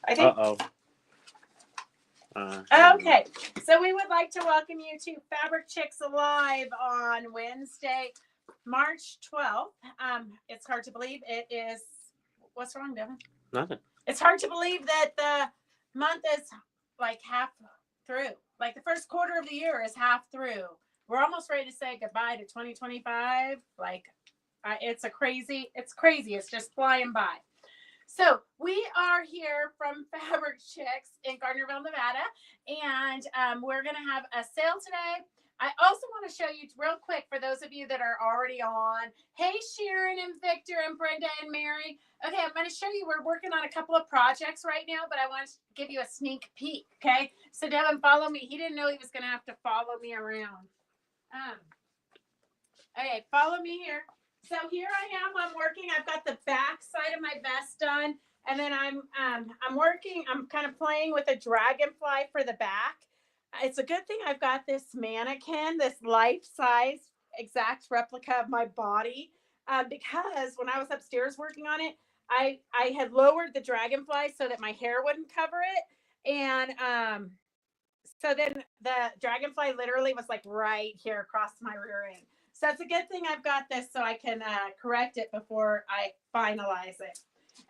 I think. Uh-oh. Okay, so we would like to welcome you to Fabric Chicks Live on Wednesday, March 12th. It's hard to believe it is. What's wrong, Devin? Nothing. It's hard to believe that the month is like half through. Like the first quarter of the year is half through. We're almost ready to say goodbye to 2025. Like, it's crazy. It's just flying by. So we are here from Fabric Chicks in Gardnerville, Nevada, and we're going to have a sale today. I also want to show you real quick for those of you that are already on. Hey, Sharon and Victor and Brenda and Mary. Okay, I'm going to show you. We're working on a couple of projects right now, but I want to give you a sneak peek, okay? So Devin, follow me. He didn't know he was going to have to follow me around. Okay, follow me here. So here I am. I'm working. I've got the back side of my vest done, and then I'm working. I'm kind of playing with a dragonfly for the back. It's a good thing I've got this mannequin, this life-size exact replica of my body, because when I was upstairs working on it, I had lowered the dragonfly so that my hair wouldn't cover it, and so then the dragonfly literally was like right here across my rear end. So it's a good thing I've got this so I can correct it before I finalize it.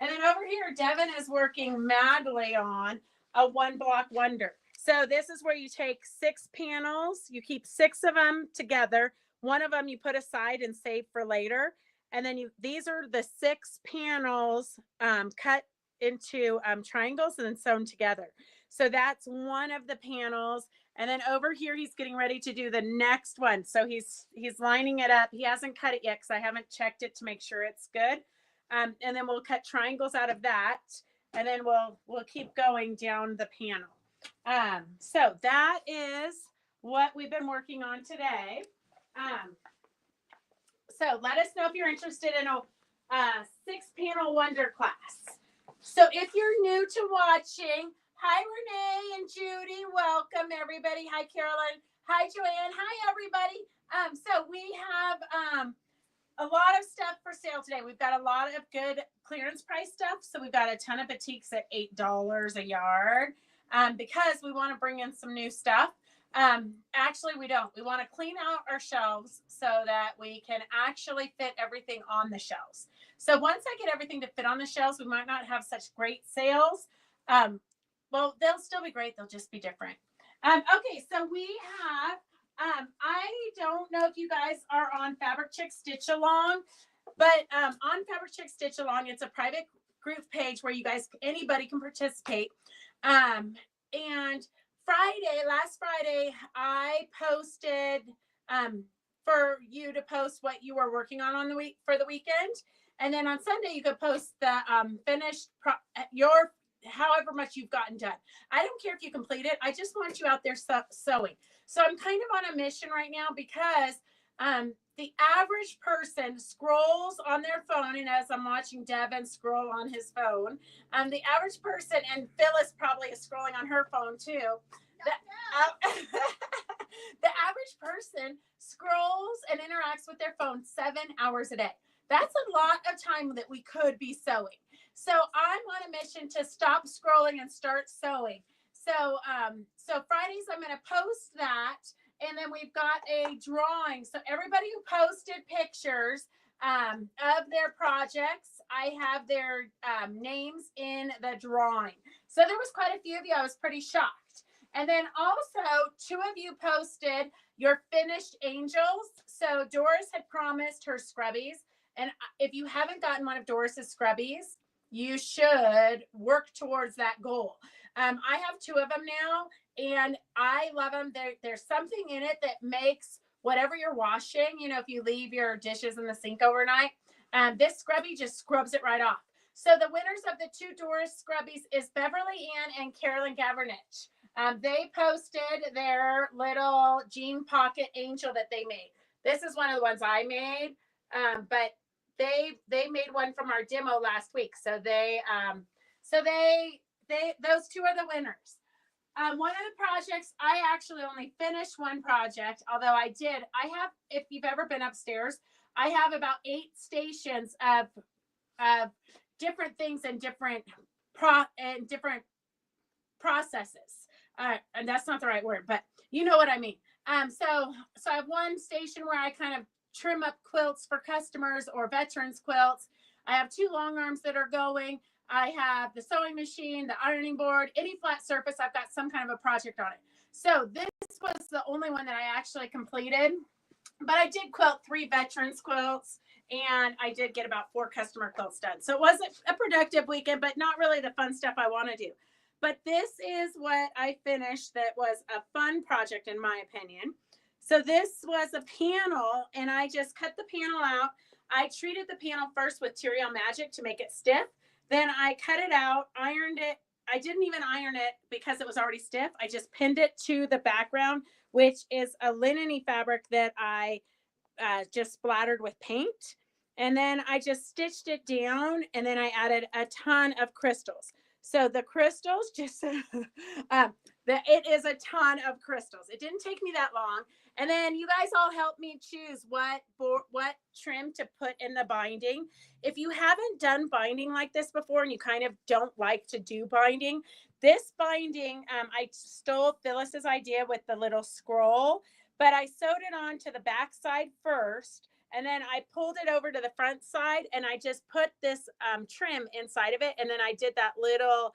And then over here, Devin is working madly on a one block wonder. So this is where you take 6 panels, you keep 6 of them together. One of them you put aside and save for later. And then these are the 6 panels cut into triangles and then sewn together. So that's one of the panels. And then over here, he's getting ready to do the next one. So he's lining it up. He hasn't cut it yet because I haven't checked it to make sure it's good. And then we'll cut triangles out of that. And then we'll keep going down the panel. So that is what we've been working on today. So let us know if you're interested in a 6-panel wonder class. So if you're new to watching, hi, Renee and Judy. Welcome, everybody. Hi, Carolyn. Hi, Joanne. Hi, everybody. So we have a lot of stuff for sale today. We've got a lot of good clearance price stuff. So we've got a ton of batiks at $8 a yard because we want to bring in some new stuff. Actually, we don't. We want to clean out our shelves so that we can actually fit everything on the shelves. So once I get everything to fit on the shelves, we might not have such great sales. Well, they'll still be great. They'll just be different. Okay, so we have, I don't know if you guys are on Fabric Chick Stitch Along, but on Fabric Chick Stitch Along, it's a private group page where you guys, anybody can participate. And last Friday, I posted for you to post what you were working on the week for the weekend. And then on Sunday, you could post the finished, however much you've gotten done. I don't care if you complete it. I just want you out there sewing. So I'm kind of on a mission right now because the average person scrolls on their phone. And as I'm watching Devin scroll on his phone, the average person, and Phyllis probably is scrolling on her phone too. The average person scrolls and interacts with their phone 7 hours a day. That's a lot of time that we could be sewing. So I'm on a mission to stop scrolling and start sewing. So Fridays I'm going to post that, and then we've got a drawing. So everybody who posted pictures of their projects, I have their names in the drawing. So there was quite a few of you. I was pretty shocked. And then also 2 of you posted your finished angels. So Doris had promised her scrubbies. And if you haven't gotten one of Doris's scrubbies, you should work towards that goal. I have 2 of them now, and I love them. There's something in it that makes whatever you're washing, if you leave your dishes in the sink overnight, this scrubby just scrubs it right off. So the winners of the 2 Doris scrubbies is Beverly Ann and Carolyn Gavernich. They posted their little jean pocket angel that they made. This is one of the ones I made, but they made one from our demo last week. So they those 2 are the winners. One of the projects, I actually only finished one project, although I have, if you've ever been upstairs, I have about 8 stations of different things and different different processes. And that's not the right word, but you know what I mean. So I have one station where I kind of trim up quilts for customers or veterans quilts. I have 2 long arms that are going. I have the sewing machine, the ironing board, any flat surface. I've got some kind of a project on it. So this was the only one that I actually completed, but I did quilt 3 veterans quilts, and I did get about 4 customer quilts done. So it wasn't a productive weekend, but not really the fun stuff I want to do. But this is what I finished that was a fun project in my opinion. So this was a panel, and I just cut the panel out. I treated the panel first with Material Magic to make it stiff. Then I cut it out, ironed it. I didn't even iron it because it was already stiff. I just pinned it to the background, which is a linen-y fabric that I just splattered with paint. And then I just stitched it down, and then I added a ton of crystals. So the crystals just, it is a ton of crystals. It didn't take me that long. And then you guys all helped me choose what trim to put in the binding. If you haven't done binding like this before and you kind of don't like to do binding, this binding, I stole Phyllis's idea with the little scroll, but I sewed it on to the back side first. And then I pulled it over to the front side, and I just put this trim inside of it. And then I did that little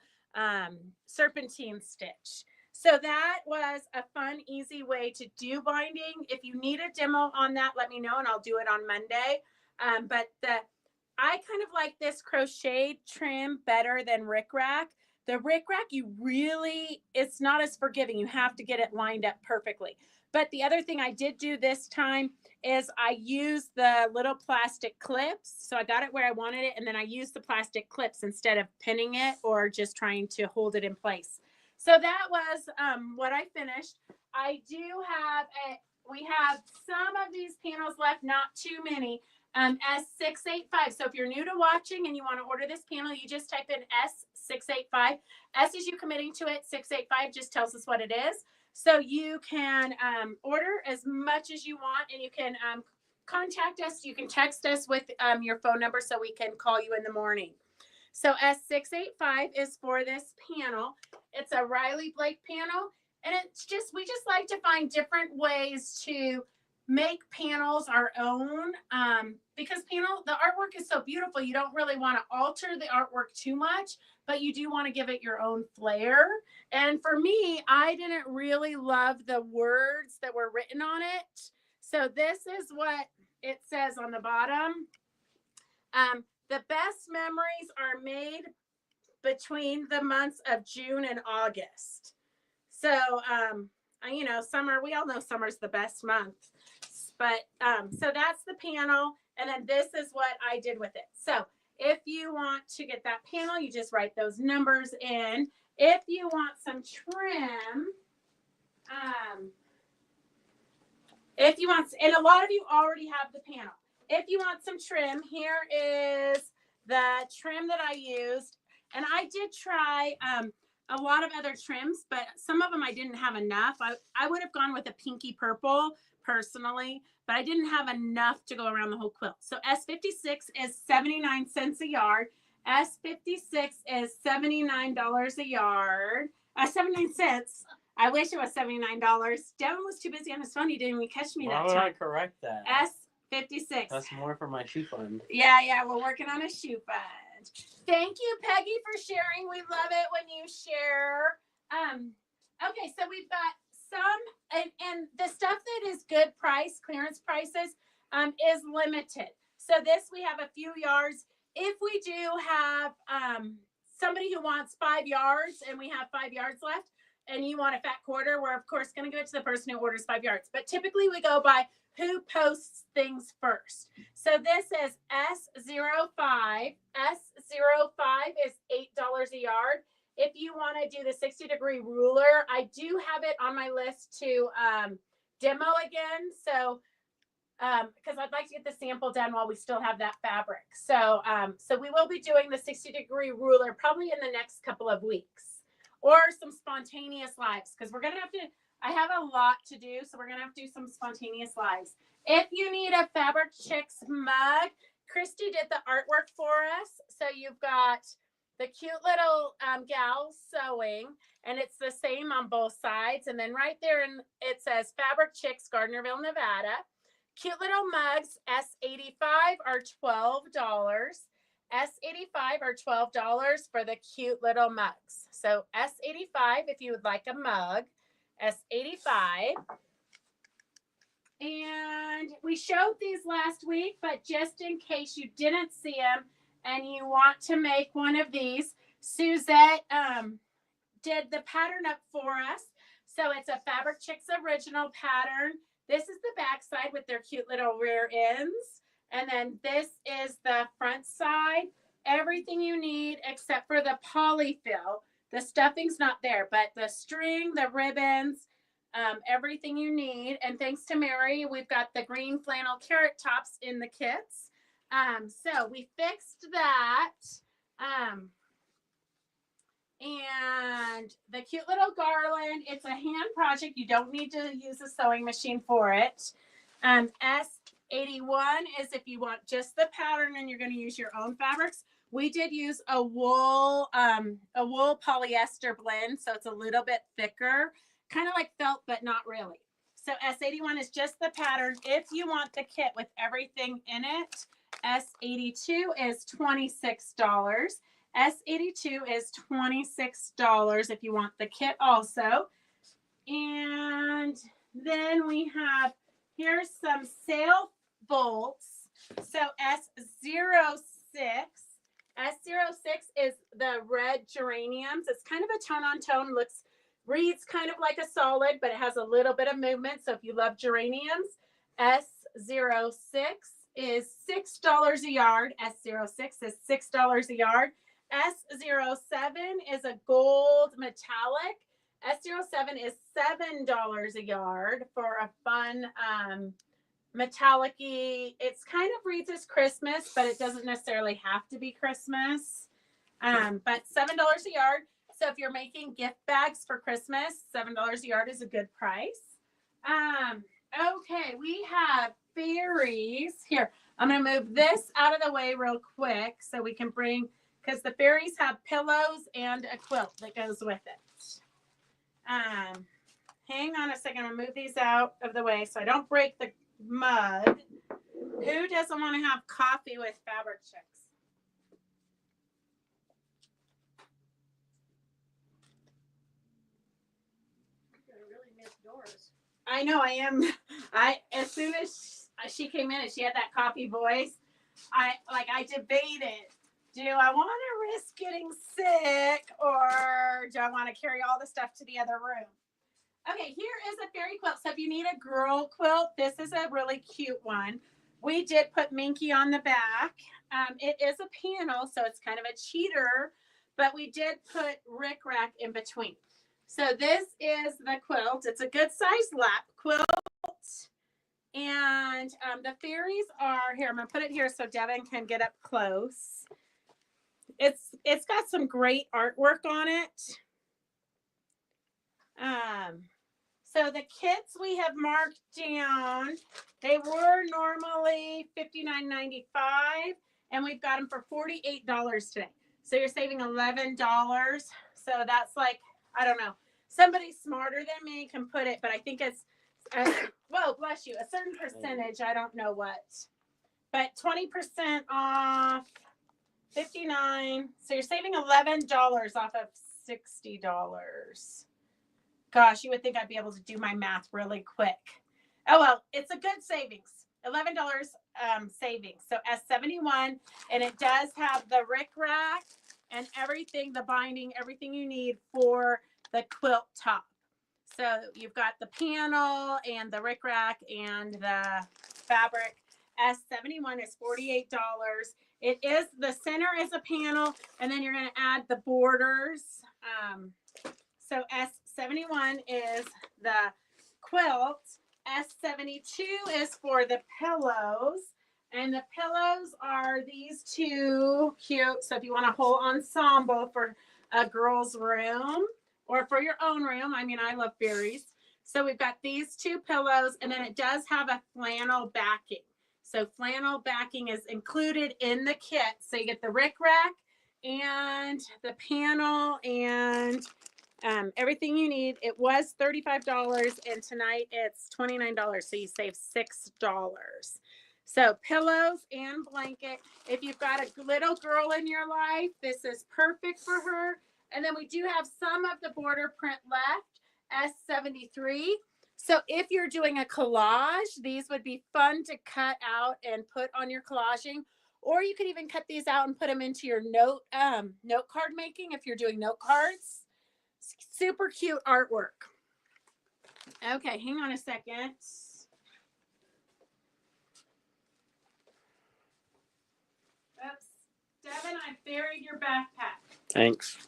serpentine stitch. So that was a fun, easy way to do binding. If you need a demo on that, let me know, and I'll do it on Monday. But I kind of like this crocheted trim better than rickrack. The rickrack, it's not as forgiving. You have to get it lined up perfectly. But the other thing I did do this time is I used the little plastic clips. So I got it where I wanted it, and then I used the plastic clips instead of pinning it or just trying to hold it in place. So that was what I finished. We have some of these panels left, not too many, S685. So if you're new to watching and you want to order this panel, you just type in S685. S is you committing to it. 685 just tells us what it is. So you can order as much as you want, and you can contact us. You can text us with your phone number so we can call you in the morning. So S685 is for this panel. It's a Riley Blake panel, and we just like to find different ways to make panels our own because the artwork is so beautiful. You don't really want to alter the artwork too much, but you do want to give it your own flair. And for me, I didn't really love the words that were written on it. So this is what it says on the bottom. The best memories are made between the months of June and August. So, summer, we all know summer's the best month. But so that's the panel. And then this is what I did with it. So if you want to get that panel, you just write those numbers in. If you want some trim, and a lot of you already have the panel. If you want some trim, here is the trim that I used. And I did try a lot of other trims, but some of them I didn't have enough. I would have gone with a pinky purple personally, but I didn't have enough to go around the whole quilt. So S56 is 79 cents a yard. S56 is $79 a yard. 79 cents. I wish it was $79. Devin was too busy on his phone. He didn't even catch me that time. Why would I correct that? S56. That's more for my shoe fund. Yeah, we're working on a shoe fund. Thank you, Peggy, for sharing. We love it when you share. Okay, so we've got some, and the stuff that is good price, clearance prices, is limited. So this, we have a few yards. If we do have somebody who wants 5 yards and we have 5 yards left and you want a fat quarter, we're of course going to give it to the person who orders 5 yards. But typically we go by who posts things first. So this is S05. S05 is $8 a yard. If you want to do the 60-degree ruler, I do have it on my list to demo again. So, because I'd like to get the sample done while we still have that fabric. So, so we will be doing the 60-degree ruler probably in the next couple of weeks, or some spontaneous lives, because we're going to have to, I have a lot to do, so we're going to have to do some spontaneous lives. If you need a Fabric Chicks mug, Christy did the artwork for us. So you've got the cute little gal sewing, and it's the same on both sides. And then right there, it says Fabric Chicks, Gardnerville, Nevada. Cute little mugs, S85 are $12. S85 are $12 for the cute little mugs. So S85 if you would like a mug, S85. And we showed these last week, but just in case you didn't see them and you want to make one of these, Suzette did the pattern up for us. So it's a Fabric Chicks original pattern. This is the back side with their cute little rear ends. And then this is the front side. Everything you need except for the polyfill. The stuffing's not there, but the string, the ribbons, everything you need. And thanks to Mary, we've got the green flannel carrot tops in the kits. So we fixed that. And the cute little garland, it's a hand project. You don't need to use a sewing machine for it. S81 is if you want just the pattern and you're going to use your own fabrics. We did use a wool polyester blend, so it's a little bit thicker, kind of like felt, but not really. So S81 is just the pattern. If you want the kit with everything in it, S82 is $26. S82 is $26 if you want the kit also. And then we have, here's some sale bolts. So S06. S06 is the red geraniums. It's kind of a tone-on-tone, reads kind of like a solid, but it has a little bit of movement. So if you love geraniums, S06 is $6 a yard. S06 is $6 a yard. S07 is a gold metallic. S07 is $7 a yard for a fun metallic-y. It's kind of reads as Christmas, but it doesn't necessarily have to be Christmas. But $7 a yard. So if you're making gift bags for Christmas, $7 a yard is a good price. Okay, we have fairies. Here, I'm going to move this out of the way real quick so we can bring, because the fairies have pillows and a quilt that goes with it. Hang on a second. I'm going to move these out of the way so I don't break the mug. Who doesn't want to have coffee with Fabric Chicks? I really miss Doris. I know I am. As soon as she came in and she had that coffee voice, I debated. Do I want to risk getting sick or do I want to carry all the stuff to the other room? Okay, here is a fairy quilt. So if you need a girl quilt, this is a really cute one. We did put Minky on the back. It is a panel, so it's kind of a cheater, but we did put rickrack in between. So this is the quilt. It's a good size lap quilt. And the fairies are here. I'm going to put it here so Devin can get up close. It's got some great artwork on it. So the kits we have marked down, they were normally $59.95 and we've got them for $48 today. So you're saving $11. So that's like, I don't know, somebody smarter than me can put it, but I think it's, well, bless you, a certain percentage, I don't know what, but 20% off, $59. So you're saving $11 off of $60. Gosh, you would think I'd be able to do my math really quick. Oh, well, it's a good savings. $11 savings. So S71, and it does have the rickrack and everything, the binding, everything you need for the quilt top. So you've got the panel and the rickrack and the fabric. S71 is $48. It is, the center is a panel, and then you're going to add the borders. So S71 is the quilt. S72 is for the pillows. And the pillows are these two cute. So if you want a whole ensemble for a girl's room or for your own room, I mean, I love fairies. So we've got these two pillows, and then it does have a flannel backing. So flannel backing is included in the kit. So you get the rickrack and the panel and everything you need. It was $35 and tonight it's $29. So you save $6. So pillows and blanket. If you've got a little girl in your life, this is perfect for her. And then we do have some of the border print left, S73. So if you're doing a collage, these would be fun to cut out and put on your collaging. Or you could even cut these out and put them into your note card making if you're doing note cards. Super cute artwork. Okay, hang on a second. Oops. Devin, I buried your backpack. Thanks.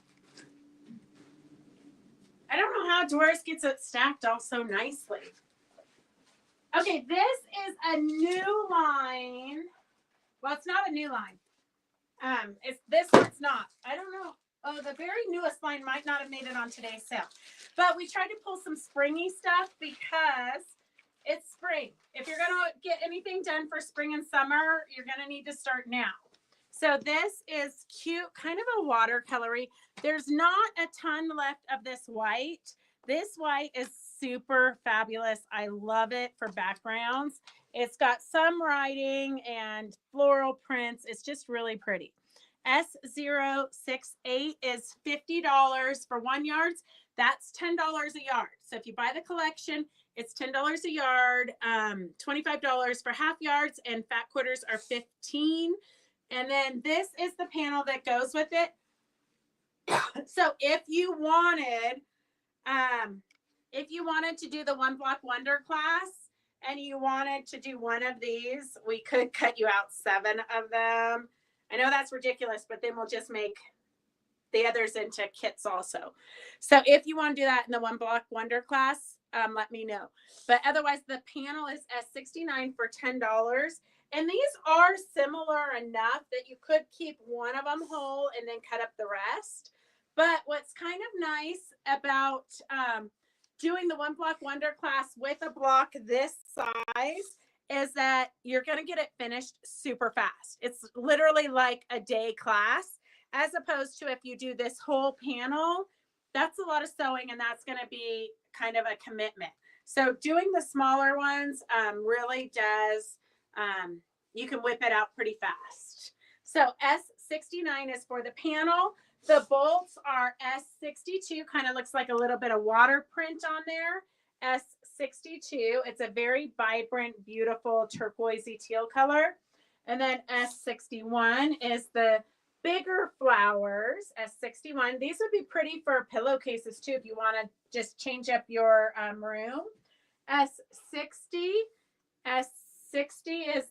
I don't know how Doris gets it stacked all so nicely. Okay, this is a new line. Well, it's not a new line. It's this one's not. I don't know. Oh, the very newest line might not have made it on today's sale. But we tried to pull some springy stuff because it's spring. If you're going to get anything done for spring and summer, you're going to need to start now. So this is cute, kind of a watercolory. There's not a ton left of this white. This white is super fabulous. I love it for backgrounds. It's got some writing and floral prints. It's just really pretty. S068 is $50 for 1 yard. That's $10 a yard. So if you buy the collection, it's $10 a yard, $25 for half yards, and fat quarters are $15. And then this is the panel that goes with it. So if you wanted to do the One Block Wonder class and you wanted to do one of these, we could cut you out 7 of them. I know that's ridiculous, but then we'll just make the others into kits also. So if you want to do that in the One Block Wonder class, let me know. But otherwise, the panel is S69 for $10. And these are similar enough that you could keep one of them whole and then cut up the rest. But what's kind of nice about doing the One Block Wonder class with a block this size is that you're going to get it finished super fast. It's literally like a day class, as opposed to if you do this whole panel, that's a lot of sewing and that's going to be kind of a commitment. So doing the smaller ones really does, you can whip it out pretty fast. So S69 is for the panel. The bolts are S62, kind of looks like a little bit of water print on there. S62, it's a very vibrant, beautiful turquoisey teal color. And then S61 is the bigger flowers, S61. These would be pretty for pillowcases too if you want to just change up your room. S60 is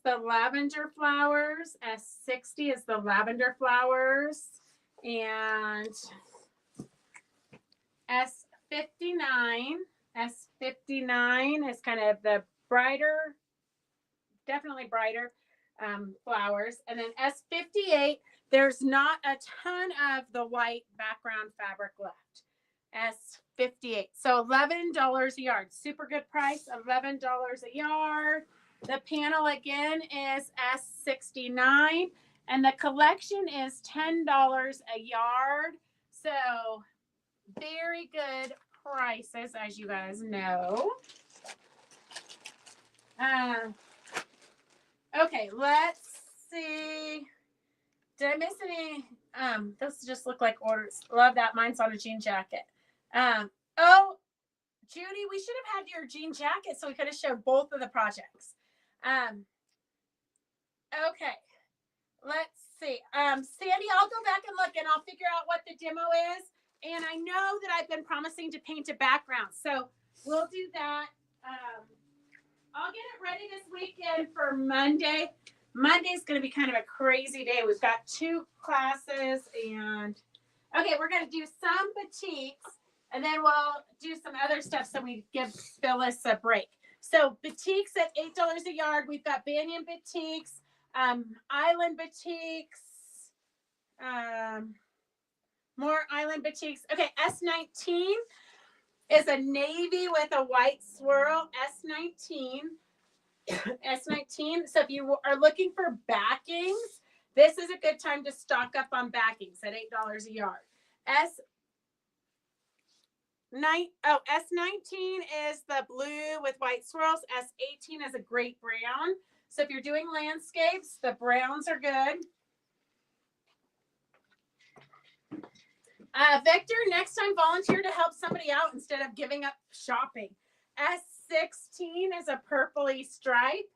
the lavender flowers. S60 is the lavender flowers. And S59 is kind of the brighter, definitely brighter flowers. And then S58, there's not a ton of the white background fabric left. S58. So $11 a yard. Super good price, $11 a yard. The panel again is S69. And the collection is $10 a yard. So very good prices, as you guys know. Okay, let's see. Did I miss any? Those just look like orders. Love that. Mine's on a jean jacket. Oh, Judy, we should have had your jean jacket so we could have showed both of the projects. Okay. Let's see. Sandy, I'll go back and look and I'll figure out what the demo is. And I know that I've been promising to paint a background. So we'll do that. I'll get it ready this weekend for Monday. Monday's going to be kind of a crazy day. We've got 2 classes and okay, we're going to do some batiks and then we'll do some other stuff so we give Phyllis a break. So batiks at $8 a yard. We've got Banyan batiks. Island batiks, more island batiks. Okay, S19 is a navy with a white swirl. S19. So if you are looking for backings, This is a good time to stock up on backings at $8 a yard. S19 is the blue with white swirls. S18 is a great brown. So if you're doing landscapes, the browns are good. Victor, next time volunteer to help somebody out instead of giving up shopping. S16 is a purpley stripe.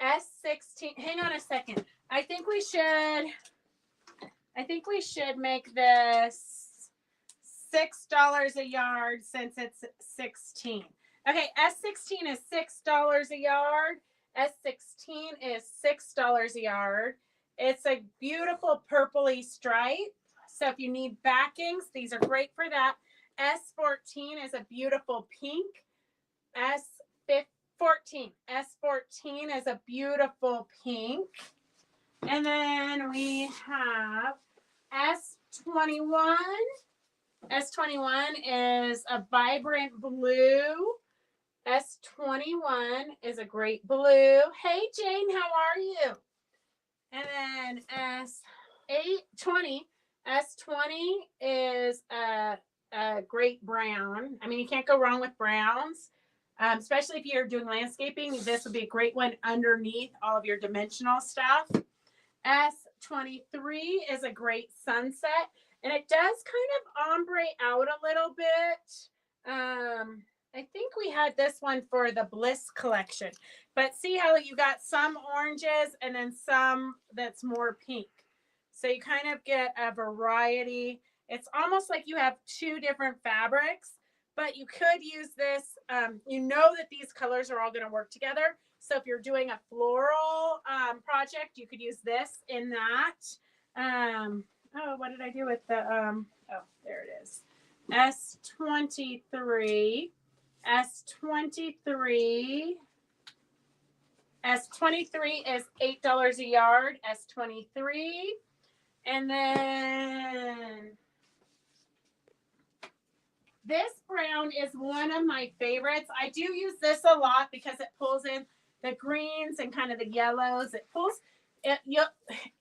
S16, hang on a second. I think we should make this $6 a yard since it's 16. Okay, S16 is $6 a yard. S16 is $6 a yard. It's a beautiful purpley stripe. So if you need backings, these are great for that. S14 is a beautiful pink. S14 is a beautiful pink. And then we have S21. S21 is a vibrant blue. S21 is a great blue. Hey, Jane, how are you? And then S20 is a great brown. I mean, you can't go wrong with browns, especially if you're doing landscaping. This would be a great one underneath all of your dimensional stuff. S23 is a great sunset, and it does kind of ombre out a little bit. I think we had this one for the Bliss collection, but see how you got some oranges and then some that's more pink. So you kind of get a variety. It's almost like you have two different fabrics, but you could use this. You know that these colors are all going to work together. So if you're doing a floral project, you could use this in that. Oh, what did I do with the, oh, there it is. S23 is $8 a yard. S23. And then this brown is one of my favorites. I do use this a lot because it pulls in the greens and kind of the yellows. It pulls it.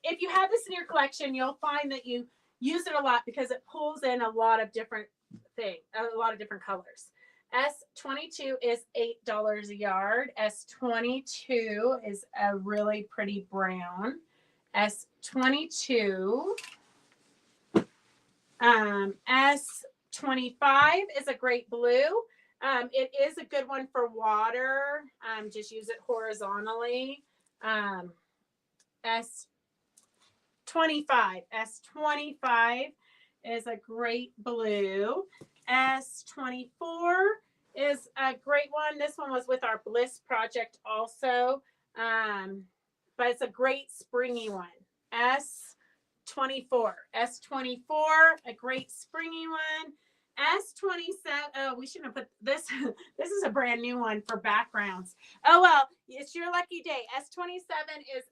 If you have this in your collection, you'll find that you use it a lot because it pulls in a lot of different things, a lot of different colors. S22 is $8 a yard. S22 is a really pretty brown. S22. S25 is a great blue. It is a good one for water. Just use it horizontally. S25 is a great blue. S24 is a great one. This one was with our Bliss project also. But it's a great springy one. S24, a great springy one. S27, oh, we shouldn't have put this. This is a brand new one for backgrounds. Oh, well, it's your lucky day. S27 is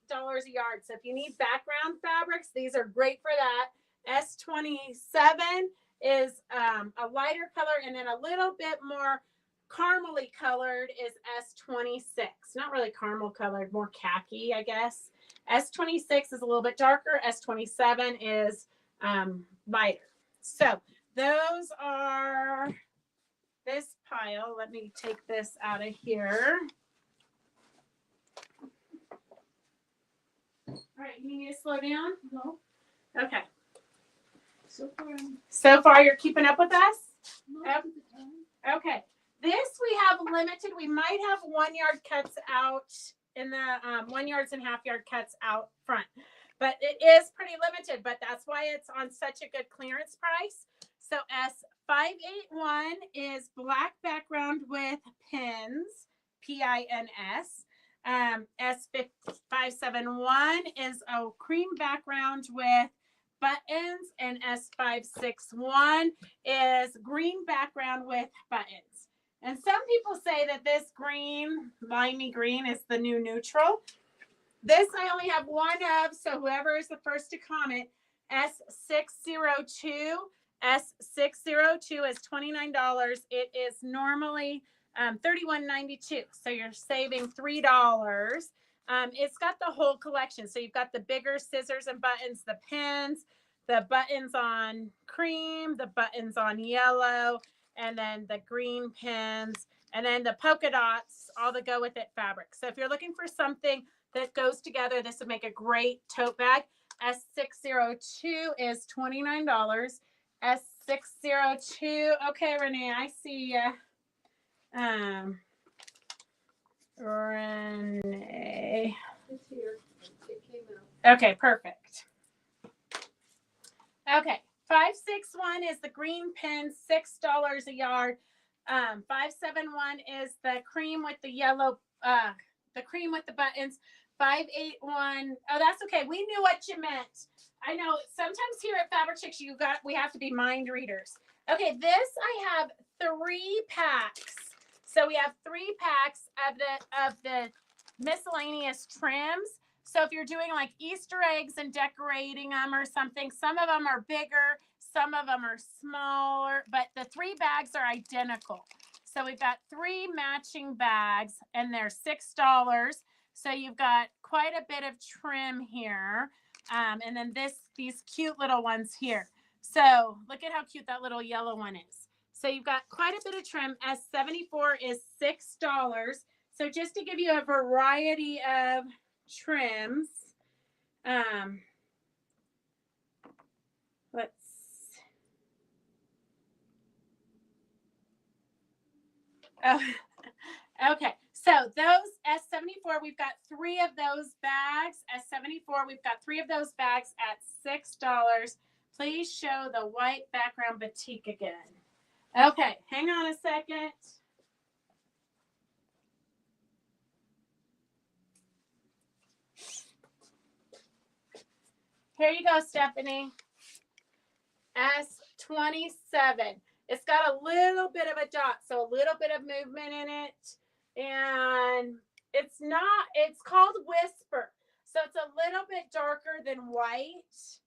$8 a yard. So if you need background fabrics, these are great for that. S27 is a lighter color, and then a little bit more caramely colored is S26. Not really caramel colored, more khaki, I guess. S26 is a little bit darker. S27 is lighter. So those are this pile. Let me take this out of here. All right, you need me to slow down? No, Okay. so So far, you're keeping up with us? most of the time. Okay. This we have limited. We might have 1 yard cuts out in the 1 yards and half yard cuts out front, but it is pretty limited. But that's why it's on such a good clearance price. So S581 is black background with pins, PINS. S571 is a cream background with buttons, and S561 is green background with buttons. And some people say that this green, limey green, is the new neutral. This I only have one of, so whoever is the first to comment, S602. S602 is $29. It is normally $31.92, so you're saving $3. It's got the whole collection. So you've got the bigger scissors and buttons, the pins, the buttons on cream, the buttons on yellow, and then the green pins, and then the polka dots, all the go with it fabric. So if you're looking for something that goes together, this would make a great tote bag. S602 is $29. S602. Okay, Renee, I see you. Renee. It's here. It came out. Okay, perfect. Okay, 561 is the green pin, $6 a yard. 571 is the cream with the yellow, the cream with the buttons. 581. Oh, that's okay. We knew what you meant. I know sometimes here at Fabric Chicks, we have to be mind readers. Okay, this I have 3 packs. So we have 3 packs of the miscellaneous trims. So if you're doing like Easter eggs and decorating them or something, some of them are bigger, some of them are smaller, but the 3 bags are identical. So we've got 3 matching bags and they're $6. So you've got quite a bit of trim here. And then these cute little ones here. So look at how cute that little yellow one is. So you've got quite a bit of trim. S74 is $6. So just to give you a variety of trims, okay. So those S74, we've got 3 of those bags. S74, we've got 3 of those bags at $6. Please show the white background batik again. Okay, hang on a second. Here you go, Stephanie. S27. It's got a little bit of a dot, so a little bit of movement in it. And it's called Whisper. So it's a little bit darker than white.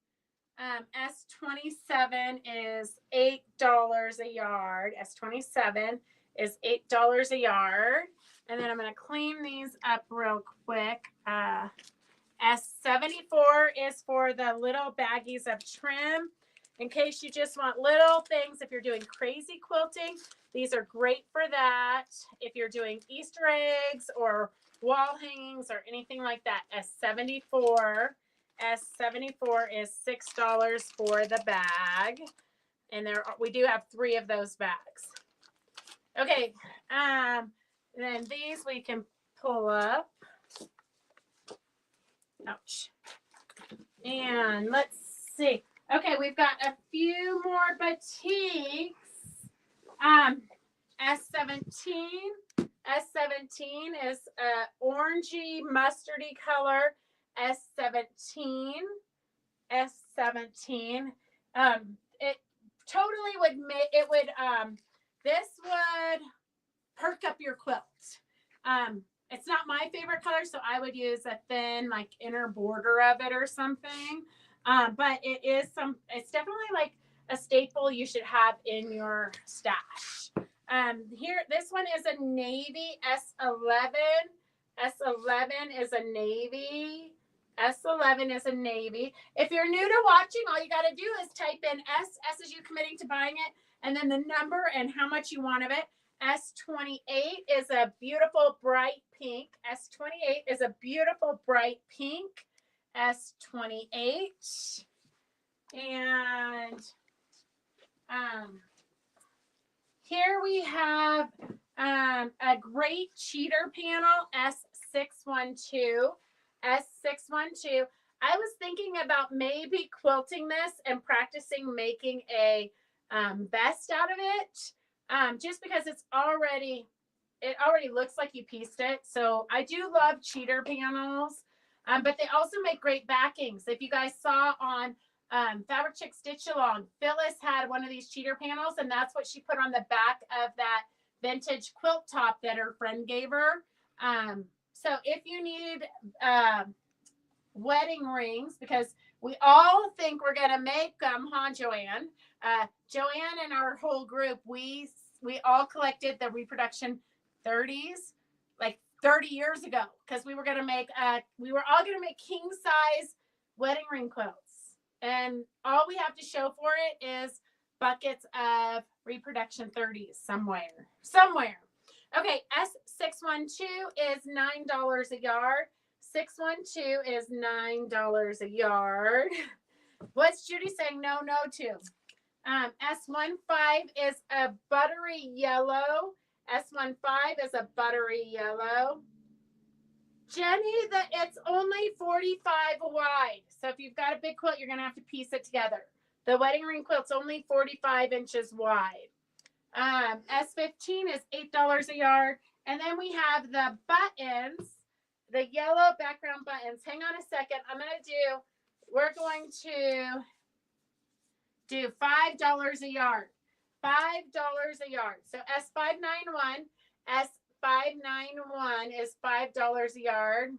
S27 is $8 a yard. S27 is $8 a yard. And then I'm going to clean these up real quick. S74 is for the little baggies of trim. In case you just want little things, if you're doing crazy quilting, these are great for that. If you're doing Easter eggs or wall hangings or anything like that, S74 is $6 for the bag. And we do have 3 of those bags. Okay, then these we can pull up. Ouch. And let's see. Okay, we've got a few more batiks. S17. S17 is orangey, mustardy color. S17. S17. It totally would this would perk up your quilt. It's not my favorite color, so I would use a thin, like, inner border of it or something. But it's definitely like a staple you should have in your stash. Here, this one is a navy, S11. S11 is a navy. S11 is a navy. If you're new to watching, all you got to do is type in S is you committing to buying it, and then the number and how much you want of it. S28 is a beautiful bright pink. S28 is a beautiful bright pink. S28. And here we have a great cheater panel, S612. S612. I was thinking about maybe quilting this and practicing making a vest out of it. Just because it already looks like you pieced it. So I do love cheater panels, but they also make great backings. If you guys saw on Fabric Chick Stitch Along, Phyllis had one of these cheater panels, and that's what she put on the back of that vintage quilt top that her friend gave her. So if you need wedding rings, because we all think we're gonna make them, huh, Joanne? Joanne and our whole group, we all collected the reproduction 30s, like 30 years ago, because we were all going to make king size wedding ring quilts. And all we have to show for it is buckets of reproduction 30s somewhere. Okay, S612 is $9 a yard. 612 is $9 a yard. What's Judy saying no to? S15 is a buttery yellow. S15 is a buttery yellow. Jenny, it's only 45 wide. So if you've got a big quilt, you're going to have to piece it together. The wedding ring quilt's only 45 inches wide. S15 is $8 a yard. And then we have the buttons, the yellow background buttons. Hang on a second. We're going to do $5 a yard. $5 a yard. So S591, S591 is $5 a yard.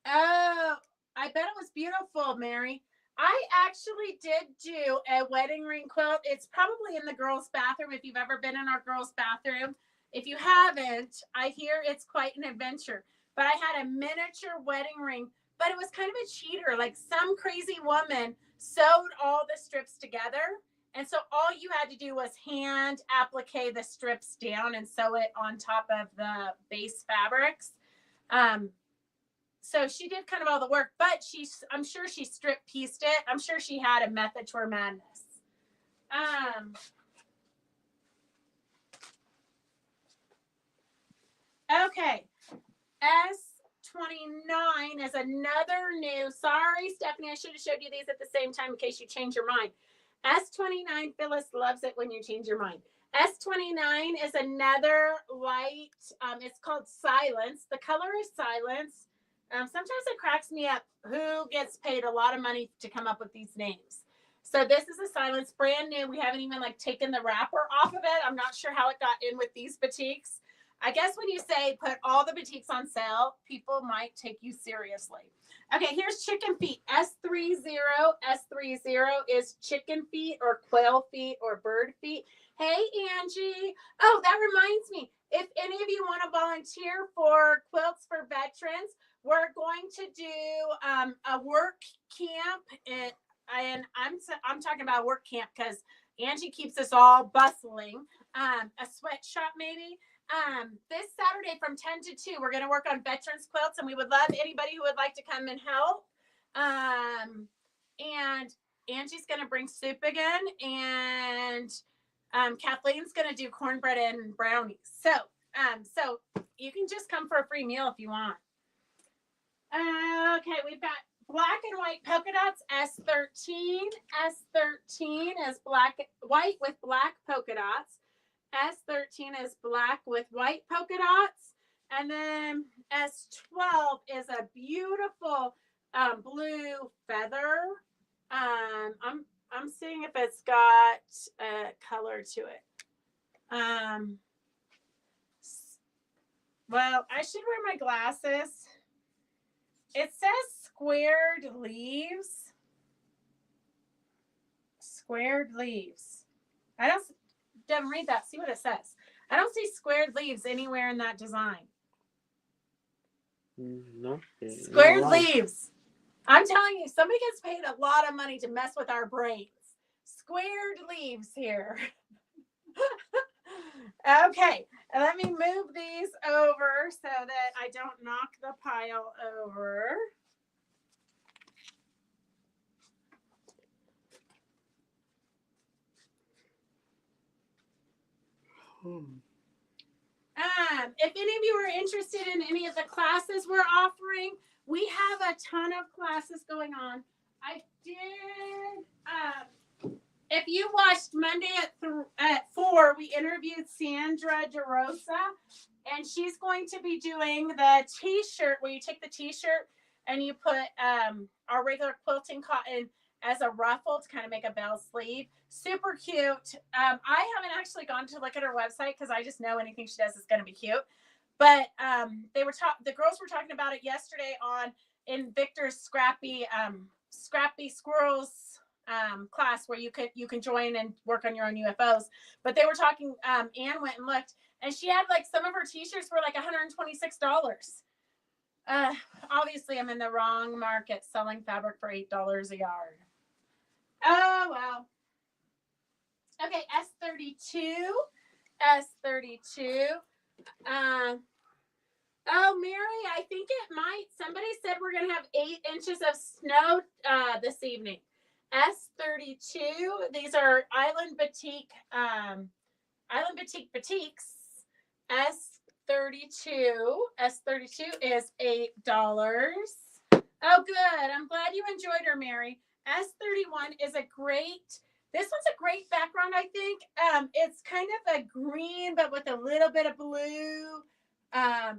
Oh, I bet it was beautiful, Mary. I actually did do a wedding ring quilt. It's probably in the girls' bathroom if you've ever been in our girls' bathroom. If you haven't, I hear it's quite an adventure. But I had a miniature wedding ring, but it was kind of a cheater. Like some crazy woman sewed all the strips together. And so all you had to do was hand applique the strips down and sew it on top of the base fabrics. So she did kind of all the work, but I'm sure she strip pieced it. I'm sure she had a method to her madness. Okay. S29 is another new. Sorry, Stephanie, I should have showed you these at the same time in case you change your mind. S29, Phyllis loves it when you change your mind. S29 is another light. It's called Silence. The color is Silence. Sometimes it cracks me up who gets paid a lot of money to come up with these names. So this is a Silence, brand new. We haven't even taken the wrapper off of it. I'm not sure how it got in with these batiks. I guess when you say put all the batiks on sale, people might take you seriously. Okay, here's chicken feet. S30 is chicken feet or quail feet or bird feet. Hey, Angie. Oh, that reminds me. If any of you want to volunteer for Quilts for Veterans, we're going to do a work camp. And I'm talking about work camp because Angie keeps us all bustling. A sweatshop maybe. This Saturday from 10 to 2, we're going to work on veterans quilts, and we would love anybody who would like to come and help. And Angie's going to bring soup again, and Kathleen's going to do cornbread and brownies. So you can just come for a free meal if you want. Okay, we've got black and white polka dots, S13. S13 is white with black polka dots. S13 is black with white polka dots. And then S12 is a beautiful blue feather. I'm seeing if it's got a color to it. Well, I should wear my glasses. It says squared leaves. Squared leaves. Don't read that. See what it says. I don't see squared leaves anywhere in that design. No. Squared leaves. I'm telling you, somebody gets paid a lot of money to mess with our brains. Squared leaves here. Okay, let me move these over so that I don't knock the pile over. If any of you are interested in any of the classes we're offering, we have a ton of classes going on. I did. If you watched Monday at 4, we interviewed Sandra DeRosa, and she's going to be doing the T-shirt where you take the T-shirt and you put our regular quilting cotton as a ruffle to kind of make a bell sleeve. Super cute. I haven't actually gone to look at her website because I just know anything she does is going to be cute. But the girls were talking about it yesterday in Victor's Scrappy Squirrels class where you can join and work on your own UFOs. But they were talking. Anne went and looked, and she had like some of her T-shirts were like $126. Obviously, I'm in the wrong market selling fabric for $8 a yard. Oh well. Okay, S32. S32. Oh, Mary, I think it might. Somebody said we're going to have 8 inches of snow this evening. S32. These are Island Batik, Batiks. S32. S32 is $8. Oh, good. I'm glad you enjoyed her, Mary. S31 is a great. This one's a great background, I think. It's kind of a green, but with a little bit of blue.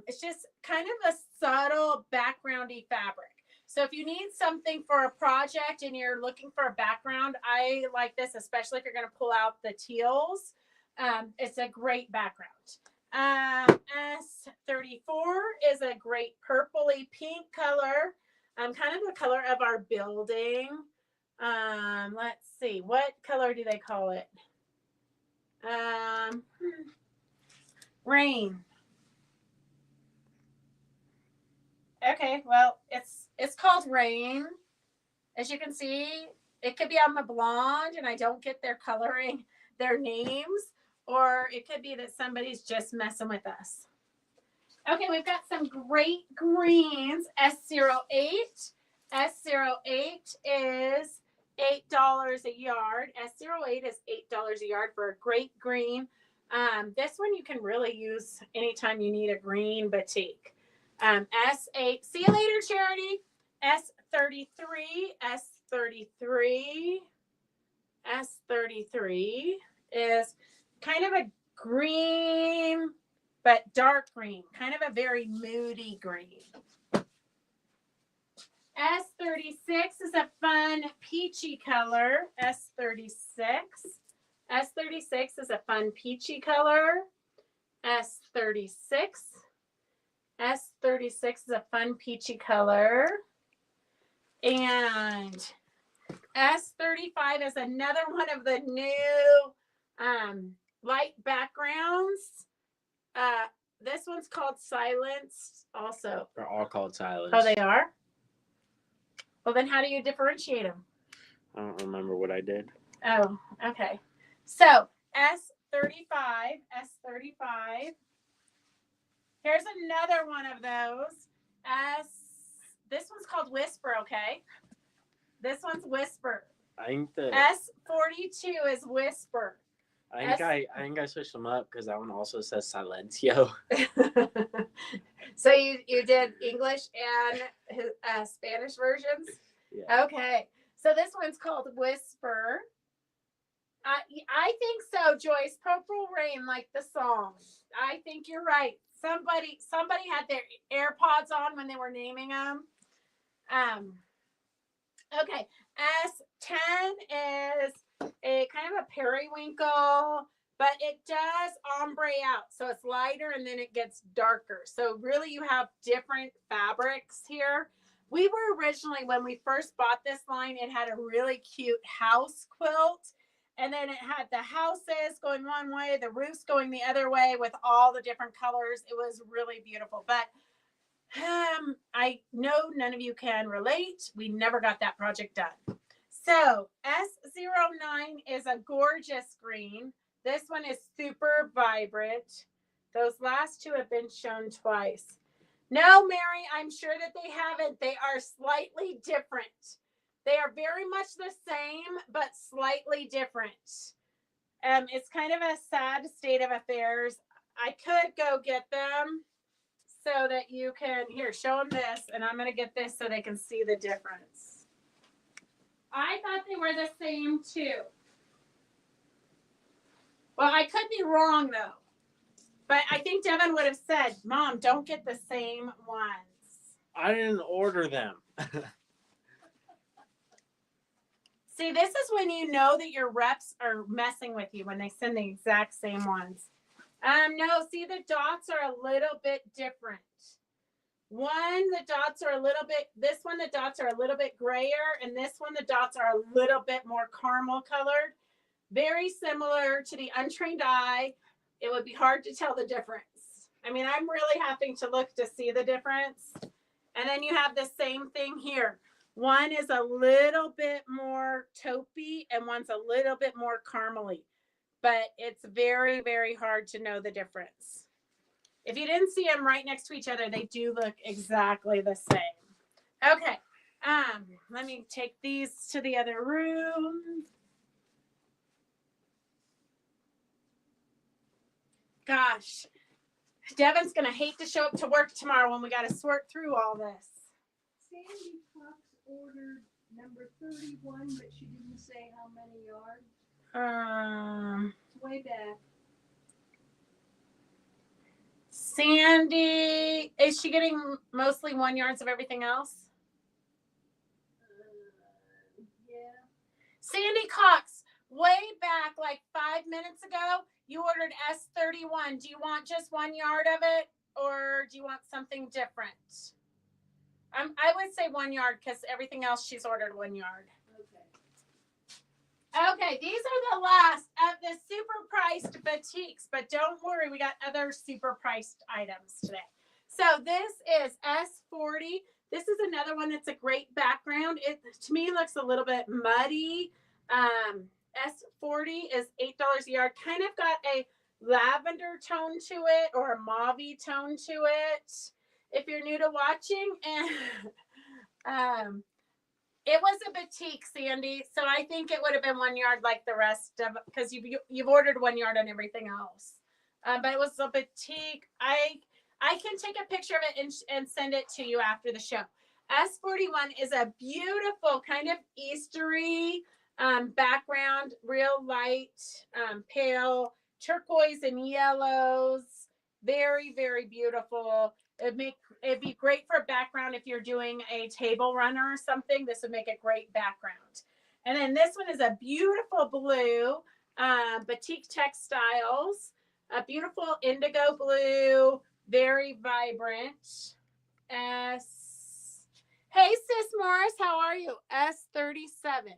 It's just kind of a subtle backgroundy fabric. So if you need something for a project and you're looking for a background, I like this, especially if you're going to pull out the teals. It's a great background. S34 is a great purpley pink color. Kind of the color of our building. Let's see, what color do they call it? Rain. Okay, well, it's called Rain. As you can see, it could be I'm a blonde and I don't get their coloring, their names, or it could be that somebody's just messing with us. Okay, we've got some great greens. S08. S08 is $8 a yard. S08 is $8 a yard for a great green. This one you can really use anytime you need a green batik. S8. See you later, Charity. S33. S33. S33 is kind of a green, but dark green. Kind of a very moody green. S36 is a fun peachy color. S36. S36 is a fun peachy color. S36. S36 is a fun peachy color. And S35 is another one of the new light backgrounds. This one's called Silence also. They're all called Silence. Oh, they are? Well, then how do you differentiate them? I don't remember what I did. Oh, okay. So S35, S35. Here's another one of those. This one's called Whisper, okay? This one's Whisper. I think the S42 is Whisper. I think I switched them up because that one also says Silencio. So you did English and Spanish versions? Yeah. Okay. So this one's called Whisper. I think so, Joyce. Purple Rain, like the song. I think you're right. Somebody had their AirPods on when they were naming them. Okay. S10 is a kind of a periwinkle, but it does ombre out. So it's lighter and then it gets darker. So really you have different fabrics here. We were originally, when we first bought this line, it had a really cute house quilt. And then it had the houses going one way, the roofs going the other way with all the different colors. It was really beautiful. But I know none of you can relate. We never got that project done. So S09 is a gorgeous green. This one is super vibrant. Those last two have been shown twice. No, Mary, I'm sure that they haven't. They are slightly different. They are very much the same, but slightly different. It's kind of a sad state of affairs. I could go get them so that you can, here, show them this, and I'm going to get this so they can see the difference. I thought they were the same too. Well, I could be wrong though. But I think Devin would have said, Mom, don't get the same ones. I didn't order them. See, this is when you know that your reps are messing with you, when they send the exact same ones. No, see, the dots are a little bit different. One, the dots are a little bit, this one, the dots are a little bit grayer, and this one, the dots are a little bit more caramel colored. Very similar to the untrained eye. It would be hard to tell the difference. I mean, I'm really having to look to see the difference. And then you have the same thing here. One is a little bit more taupey and one's a little bit more caramely, but it's very, very hard to know the difference. If you didn't see them right next to each other, they do look exactly the same. Okay, let me take these to the other room. Gosh, Devin's gonna hate to show up to work tomorrow when we gotta sort through all this. Sandy Fox ordered number 31, but she didn't say how many yards. It's way back. Sandy, is she getting mostly 1 yards of everything else? Yeah. Sandy Cox, way back like 5 minutes ago, you ordered S31. Do you want just 1 yard of it or do you want something different? I would say 1 yard because everything else she's ordered 1 yard. Okay, these are the last of the super priced batiks, but don't worry, we got other super priced items today. So this is S40. This is another one that's a great background. It to me looks a little bit muddy. S40 is $8 a yard. Kind of got a lavender tone to it or a mauve tone to it. If you're new to watching, and it was a batik, Sandy, so I think it would have been 1 yard like the rest of because you've ordered 1 yard on everything else. But it was a batik. I can take a picture of it and send it to you after the show. S41 is a beautiful kind of Eastery background, real light, pale turquoise and yellows. Very, very beautiful. It'd be great for background if you're doing a table runner or something. This would make a great background. And then this one is a beautiful blue, Batik Textiles, a beautiful indigo blue, very vibrant. Hey, Sis Morris, how are you? S37.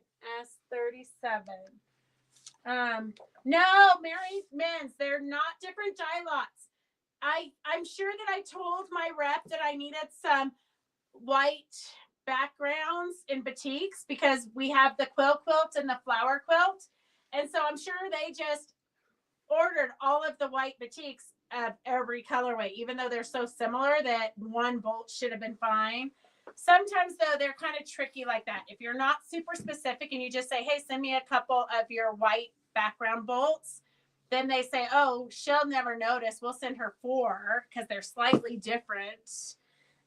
No, Mary Men's, they're not different dye lots. I'm sure that I told my rep that I needed some white backgrounds in batiks because we have the quilt and the flower quilt. And so I'm sure they just ordered all of the white batiks of every colorway, even though they're so similar that one bolt should have been fine. Sometimes though, they're kind of tricky like that. If you're not super specific and you just say, hey, send me a couple of your white background bolts, then they say, oh, she'll never notice. We'll send her 4 because they're slightly different.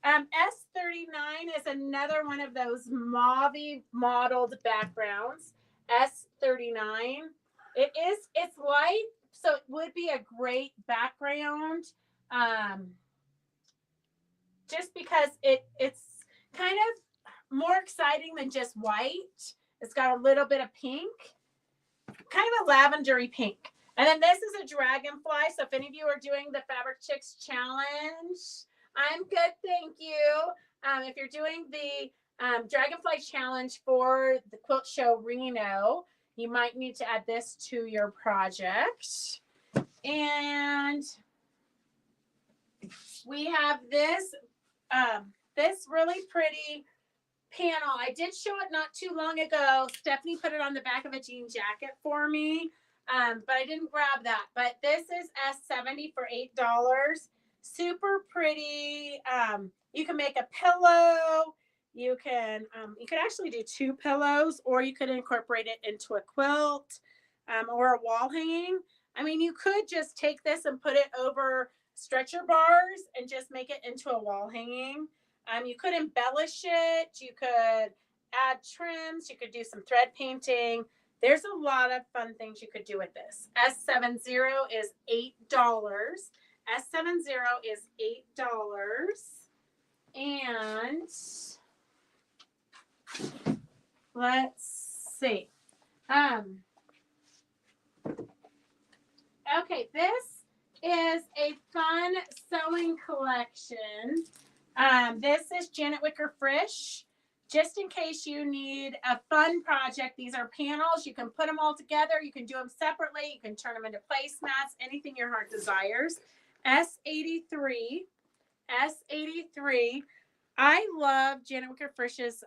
S39 is another one of those mauve modeled backgrounds. S39. It's light, so it would be a great background. Just because it's kind of more exciting than just white. It's got a little bit of pink, kind of a lavendery pink. And then this is a dragonfly. So if any of you are doing the Fabric Chicks challenge, I'm good, thank you. If you're doing the dragonfly challenge for the Quilt Show Reno, you might need to add this to your project. And we have this really pretty panel. I did show it not too long ago. Stephanie put it on the back of a jean jacket for me, but I didn't grab that. But this is S70 for $8. Super pretty. You can make a pillow. You can actually do 2 pillows, or you could incorporate it into a quilt or a wall hanging. I mean, you could just take this and put it over stretcher bars and just make it into a wall hanging. You could embellish it. You could add trims. You could do some thread painting. There's a lot of fun things you could do with this. S70 is $8. S70 is $8. And let's see. Okay, this is a fun sewing collection. This is Janet Wicker Frisch. Just in case you need a fun project, these are panels. You can put them all together. You can do them separately. You can turn them into placemats, anything your heart desires. S83. S83. I love Janet Wicker Frisch's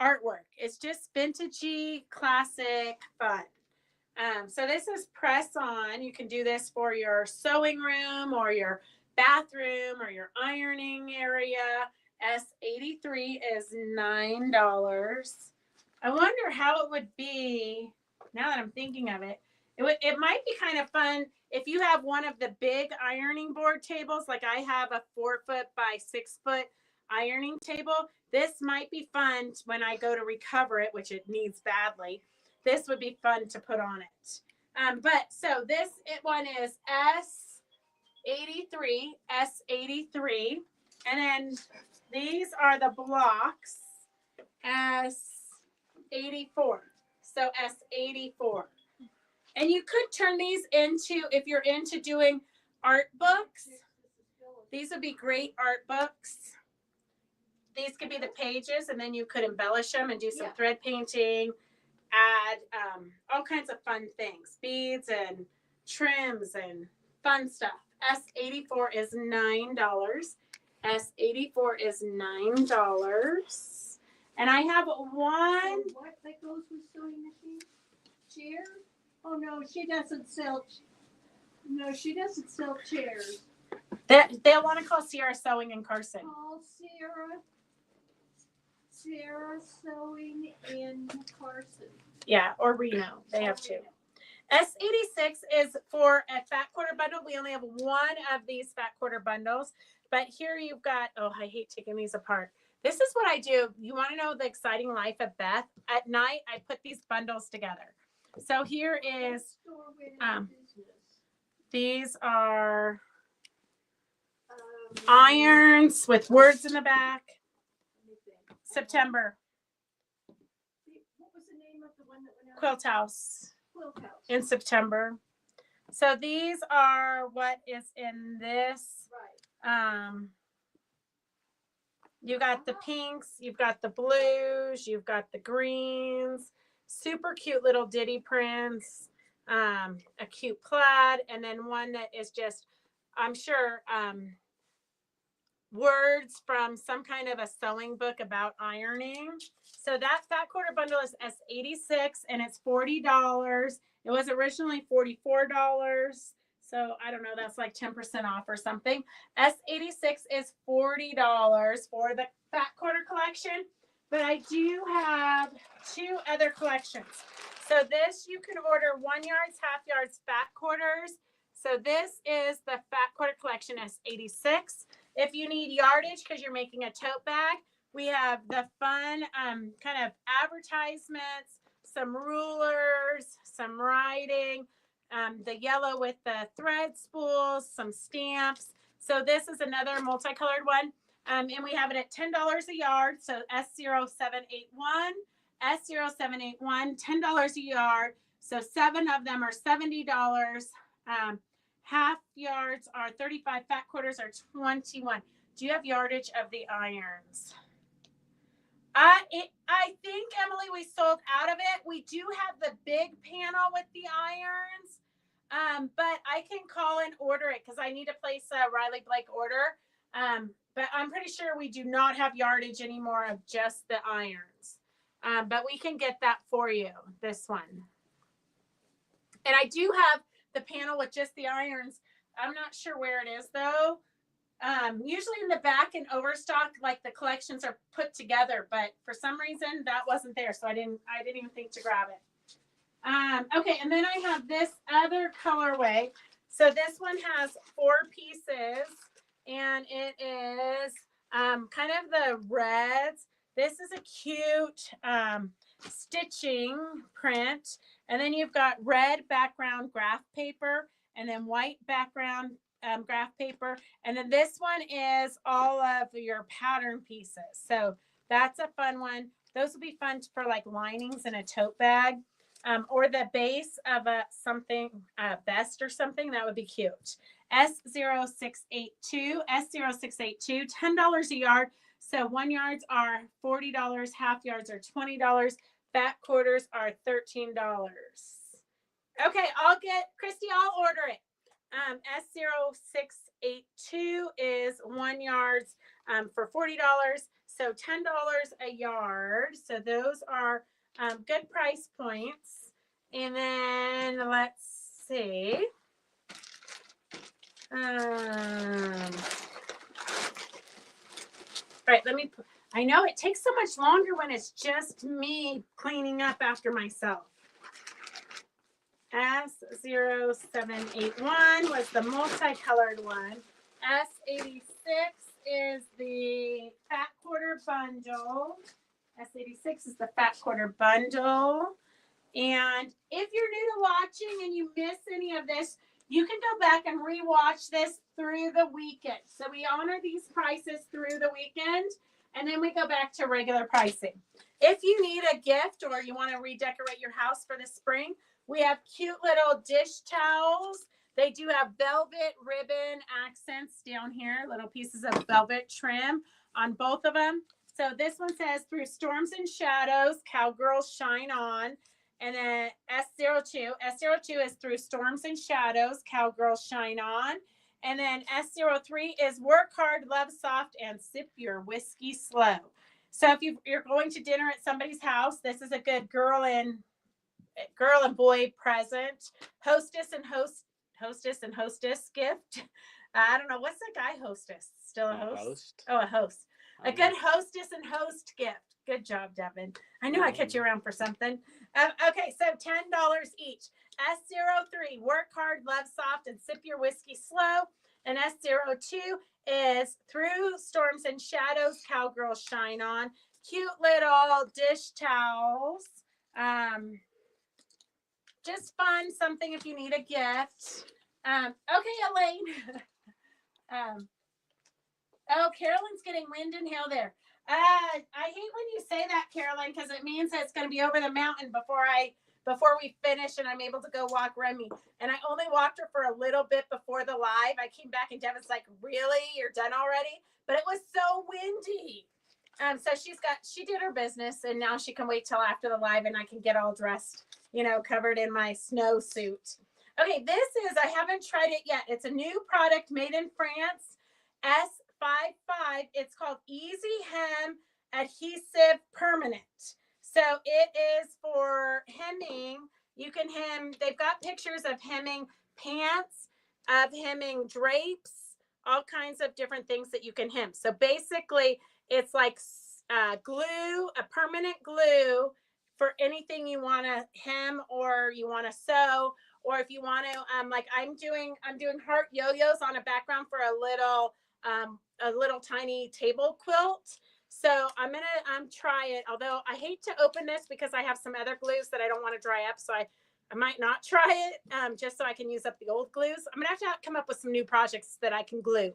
artwork. It's just vintagey, classic, fun. So this is press on. You can do this for your sewing room or your bathroom or your ironing area. S83 is $9. I wonder how it would be now that I'm thinking of it. It might be kind of fun if you have one of the big ironing board tables, like I have a 4-foot by 6-foot ironing table. This might be fun when I go to recover it, which it needs badly. This would be fun to put on it. But so this one is S83, S83. And then these are the blocks, S84. So S84. And you could turn these into, if you're into doing art books, these would be great art books. These could be the pages, and then you could embellish them and do some thread painting, add all kinds of fun things, beads and trims and fun stuff. S84 is $9. S84 is $9. And I have one. What that goes with sewing machine? Chair? Oh no, she doesn't sell. No, she doesn't sell chairs. They'll want to call Sierra Sewing in Carson. Call Sierra Sewing in Carson. Yeah, or Reno. They have two. S86 is for a fat quarter bundle. We only have one of these fat quarter bundles, but here you've got, oh, I hate taking these apart. This is what I do. You want to know the exciting life of Beth? At night, I put these bundles together. So here is, these are irons with words in the back. September. What was the name of the one that went out? Quilt House. Quilt House. In September. So these are what is in this. Right. You got the pinks, you've got the blues, you've got the greens, super cute little ditty prints, a cute plaid, and then one that is just, I'm sure, words from some kind of a sewing book about ironing. So that fat quarter bundle is S86 and it's $40. It was originally $44. So I don't know, that's like 10% off or something. S86 is $40 for the fat quarter collection. But I do have two other collections. So this you can order 1 yards, half yards, fat quarters. So this is the fat quarter collection S86. If you need yardage because you're making a tote bag, we have the fun kind of advertisements, some rulers, some writing, the yellow with the thread spools, some stamps. So this is another multicolored one. And we have it at $10 a yard. So S0781, S0781, $10 a yard. So 7 of them are $70. Half yards are 35, fat quarters are 21. Do you have yardage of the irons? I think, Emily, we sold out of it. We do have the big panel with the irons, but I can call and order it because I need to place a Riley Blake order. But I'm pretty sure we do not have yardage anymore of just the irons. But we can get that for you, this one. And I do have the panel with just the irons. I'm not sure where it is though. Usually in the back in overstock, like the collections are put together, but for some reason that wasn't there. So I didn't even think to grab it. Okay. And then I have this other colorway. So this one has 4 pieces and it is, kind of the reds. This is a cute, stitching print. And then you've got red background graph paper and then white background graph paper. And then this one is all of your pattern pieces. So that's a fun one. Those will be fun for like linings in a tote bag or the base of a vest or something. That would be cute. S0682, S0682, $10 a yard. So 1 yards are $40, half yards are $20, back quarters are $13. Okay, Christy, I'll order it. S0682 is 1 yards for $40, so $10 a yard. So those are good price points. And then let's see. All right, I know it takes so much longer when it's just me cleaning up after myself. S0781 was the multicolored one. S86 is the fat quarter bundle. S86 is the fat quarter bundle. And if you're new to watching and you miss any of this, you can go back and rewatch this through the weekend. So we honor these prices through the weekend, and then we go back to regular pricing. If you need a gift or you want to redecorate your house for the spring, we have cute little dish towels. They do have velvet ribbon accents down here, little pieces of velvet trim on both of them. So this one says, through storms and shadows, cowgirls shine on. And then S02 is through storms and shadows, cowgirls shine on. And then S03 is work hard, love soft, and sip your whiskey slow. So if you're going to dinner at somebody's house, this is a good girl and boy present. Hostess and hostess gift. I don't know, what's the guy hostess? Still a host? Oh, a host. A good hostess and host gift. Good job, Devin. I knew I'd catch you around for something. Okay, so $10 each. S03, work hard, love soft, and sip your whiskey slow. And S02 is through storms and shadows, cowgirls shine on. Cute little dish towels. Just fun, something if you need a gift. Okay, Elaine. Oh, Carolyn's getting wind and hail there. I hate when you say that, Carolyn, because it means that it's going to be over the mountain before we finish and I'm able to go walk Remy. And I only walked her for a little bit before the live. I came back and Devin's like, really? You're done already? But it was so windy. So she did her business and now she can wait till after the live and I can get all dressed, covered in my snowsuit. Okay, I haven't tried it yet. It's a new product made in France. S55. It's called Easy Hem Adhesive Permanent. So it is for hemming. You can hem. They've got pictures of hemming pants, of hemming drapes, all kinds of different things that you can hem. So basically, it's like glue, a permanent glue for anything you want to hem or you want to sew, or if you want to, like I'm doing heart yo-yos on a background for a little tiny table quilt. So I'm gonna try it. Although I hate to open this because I have some other glues that I don't want to dry up, so I might not try it just so I can use up the old glues. I'm gonna have to come up with some new projects that I can glue.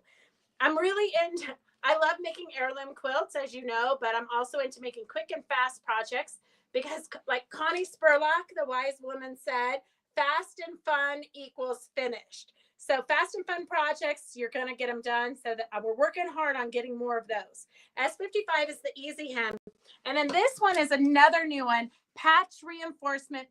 I love making heirloom quilts, as you know, but I'm also into making quick and fast projects because, like Connie Spurlock, the wise woman, said, fast and fun equals finished. So fast and fun projects, you're going to get them done. So that we're working hard on getting more of those. S55 is the easy hem. And then this one is another new one, patch reinforcement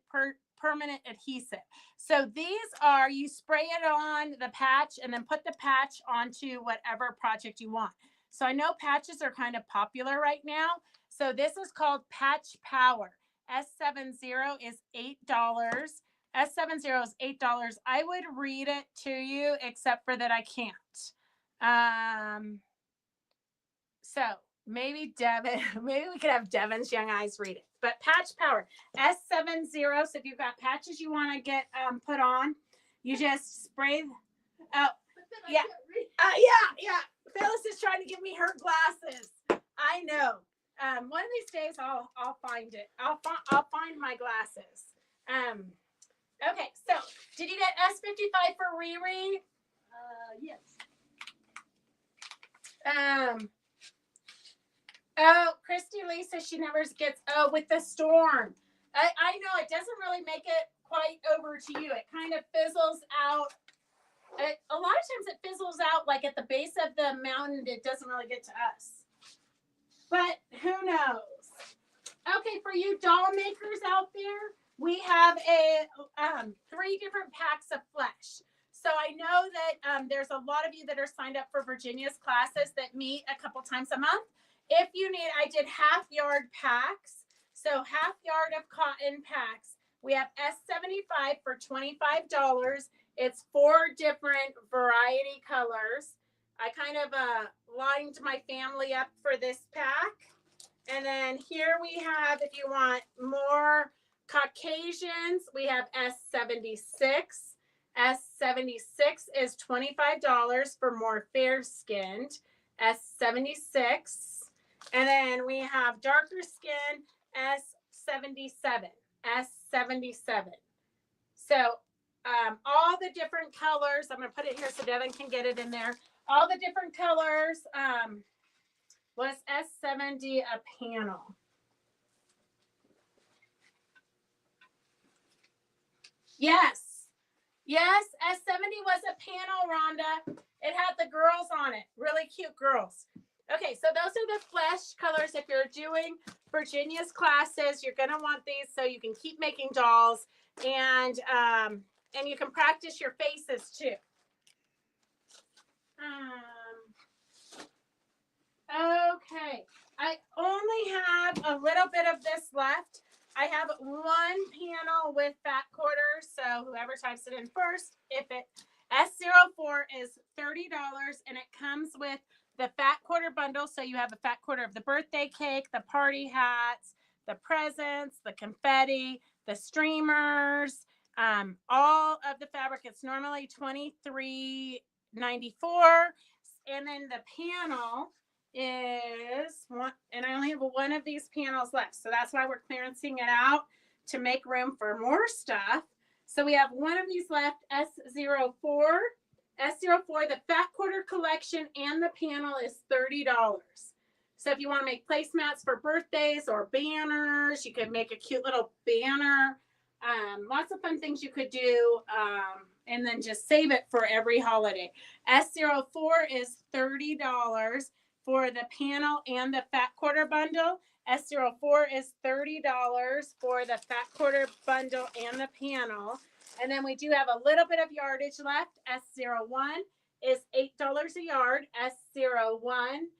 permanent adhesive. So these are, you spray it on the patch and then put the patch onto whatever project you want. So I know patches are kind of popular right now. So this is called Patch Power. S70 is $8. S70 is $8. I would read it to you, except for that I can't. So maybe we could have Devin's young eyes read it. But Patch Power, S70. So if you've got patches you want to get put on, you just spray. Oh, yeah. Yeah. Phyllis is trying to give me her glasses. I know. One of these days I'll find it. I'll find my glasses. Okay, so did you get S55 for Riri? Yes. Oh, Christy Lee says she never gets, with the storm. I know it doesn't really make it quite over to you. It kind of fizzles out A lot of times it fizzles out like at the base of the mountain. It doesn't really get to us. But who knows? Okay, for you doll makers out there, we have a 3 different packs of flesh. So I know that there's a lot of you that are signed up for Virginia's classes that meet a couple times a month. If you need, I did half yard packs. So half yard of cotton packs. We have S75 for $25. It's 4 different variety colors. I kind of lined my family up for this pack. And then here we have, if you want more Caucasians, we have S76. S76 is $25 for more fair-skinned. S76. And then we have darker skin, S77. S77. So all the different colors, I'm going to put it here so Devin can get it in there. All the different colors was S70 a panel. Yes. Yes, S70 was a panel, Rhonda. It had the girls on it. Really cute girls. Okay, so those are the flesh colors. If you're doing Virginia's classes, you're going to want these so you can keep making dolls, and you can practice your faces too. Okay, I only have a little bit of this left. I have 1 panel with fat quarters, so whoever types it in first, if it S04 is $30, and it comes with the fat quarter bundle. So you have a fat quarter of the birthday cake, the party hats, the presents, the confetti, the streamers, all of the fabric. It's normally $23.94, and then the panel is one, and I only have 1 of these panels left, so that's why we're clearancing it out to make room for more stuff. So we have 1 of these left, S04. S04, the fat quarter collection and the panel is $30. So if you want to make placemats for birthdays or banners, you could make a cute little banner. Lots of fun things you could do, and then just save it for every holiday. S04 is $30 for the panel and the fat quarter bundle. S04 is $30 for the fat quarter bundle and the panel. And then we do have a little bit of yardage left. S01 is $8 a yard. S01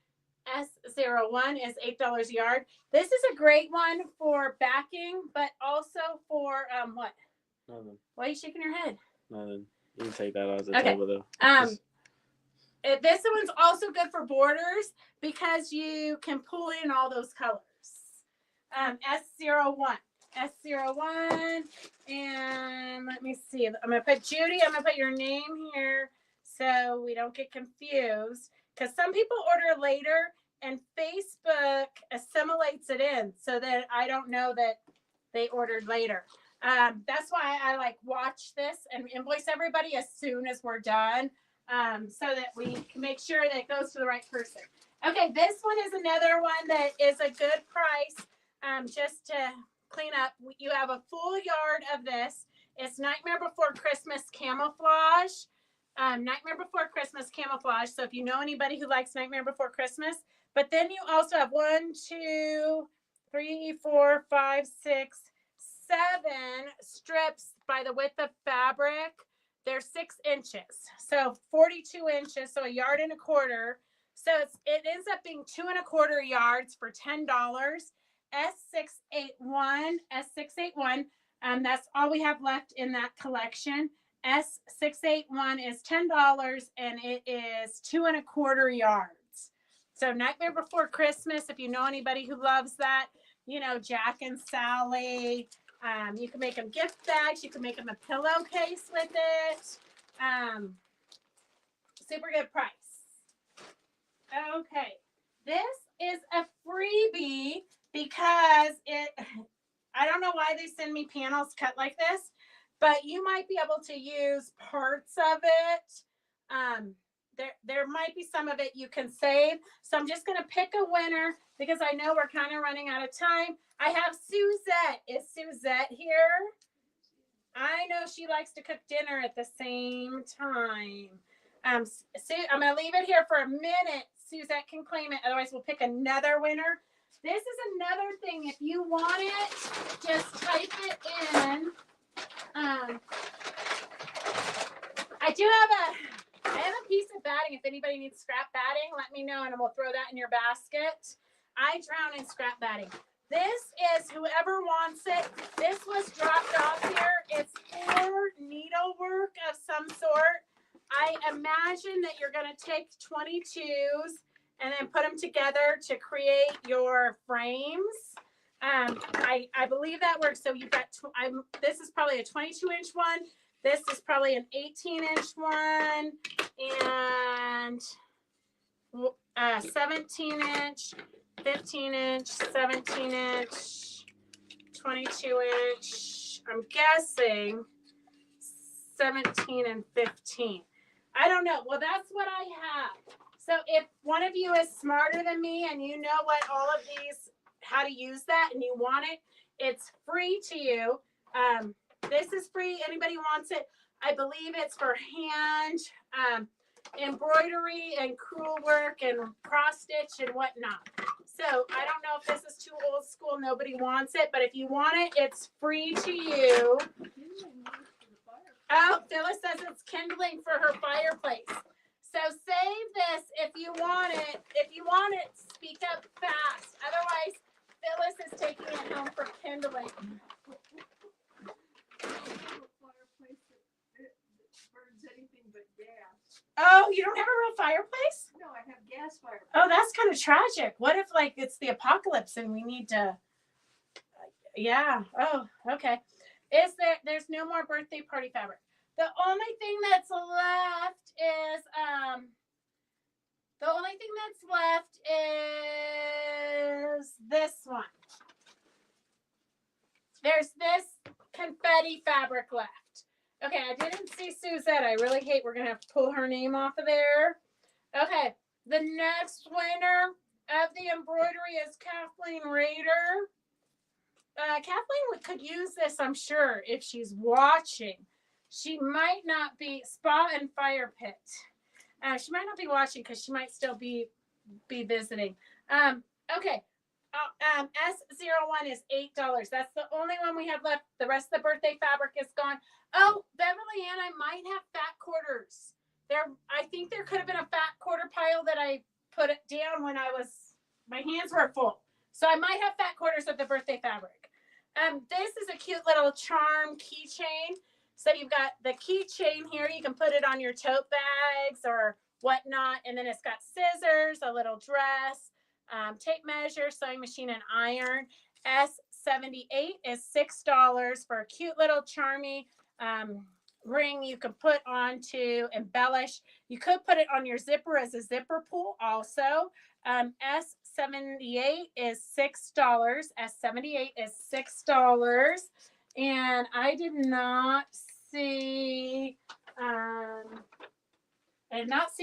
is $8 a yard. This is a great one for backing, but also for what? Nothing. Why are you shaking your head? Nothing. You can take that as a Okay. table though. This one's also good for borders because you can pull in all those colors. S01. S01. And let me see. I'm going to put Judy. I'm going to put your name here so we don't get confused. Because some people order later and Facebook assimilates it in so that I don't know that they ordered later. That's why I like watch this and invoice everybody as soon as we're done. So that we can make sure that it goes to the right person. Okay, this one is another one that is a good price. Just to clean up, you have a full yard of this. It's Nightmare Before Christmas camouflage. Nightmare Before Christmas camouflage. So if you know anybody who likes Nightmare Before Christmas, but then you also have 1, 2, 3, 4, 5, 6, 7 strips by the width of fabric. They're 6 inches, so 42 inches, so 1.25 yards. So it ends up being 2.25 yards for $10. S681, S681. That's all we have left in that collection. S681 is $10, and it is 2.25 yards. So Nightmare Before Christmas, if you know anybody who loves that, you know, Jack and Sally. You can make them gift bags. You can make them a pillowcase with it. Super good price. Okay. This is a freebie because I don't know why they send me panels cut like this, but you might be able to use parts of it. There might be some of it you can save. So I'm just going to pick a winner because I know we're kind of running out of time. I have Suzette. Is Suzette here? I know she likes to cook dinner at the same time. I'm gonna leave it here for a minute. Suzette can claim it. Otherwise, we'll pick another winner. This is another thing. If you want it, just type it in. I have a piece of batting. If anybody needs scrap batting, let me know and we'll throw that in your basket. I drown in scrap batting. This is whoever wants it. This was dropped off here. It's for needlework of some sort. I imagine that you're going to take 22s and then put them together to create your frames. I believe that works. So you've got, this is probably a 22-inch one. This is probably an 18-inch one and 17-inch, 15-inch, 17-inch, 22-inch. I'm guessing 17 and 15. I don't know. Well, that's what I have. So if one of you is smarter than me and you know what all of these, how to use that and you want it, it's free to you. This is free. Anybody wants it. I believe it's for hand embroidery and crewel work and cross stitch and whatnot. So I don't know if this is too old school. Nobody wants it. But if you want it, it's free to you. Oh, Phyllis says it's kindling for her fireplace. So save this if you want it. If you want it, speak up fast. Otherwise, Phyllis is taking it home for kindling. Oh, you don't have a real fireplace? No, I have gas fireplace. Oh, that's kind of tragic. What if like it's the apocalypse and we need to? Yeah. Oh, okay. There's no more birthday party fabric. The only thing that's left is this one. There's this confetti fabric left. Okay, I didn't see Suzette. I really hate we're going to have to pull her name off of there. Okay, the next winner of the embroidery is Kathleen Rader. Kathleen could use this, I'm sure, if she's watching. She might not be Spa and Fire Pit. She might not be watching because she might still be visiting. Okay. S01 is $8. That's the only one we have left. The rest of the birthday fabric is gone. Oh, Beverly Ann, I might have fat quarters. I think there could have been a fat quarter pile that I put it down when my hands were full. So I might have fat quarters of the birthday fabric. This is a cute little charm keychain. So you've got the keychain here. You can put it on your tote bags or whatnot. And then it's got scissors, a little dress, tape measure, sewing machine, and iron. S78 is $6 for a cute little charmy ring you can put on to embellish. You could put it on your zipper as a zipper pull also. S78 is $6. S78 is $6. And I did not see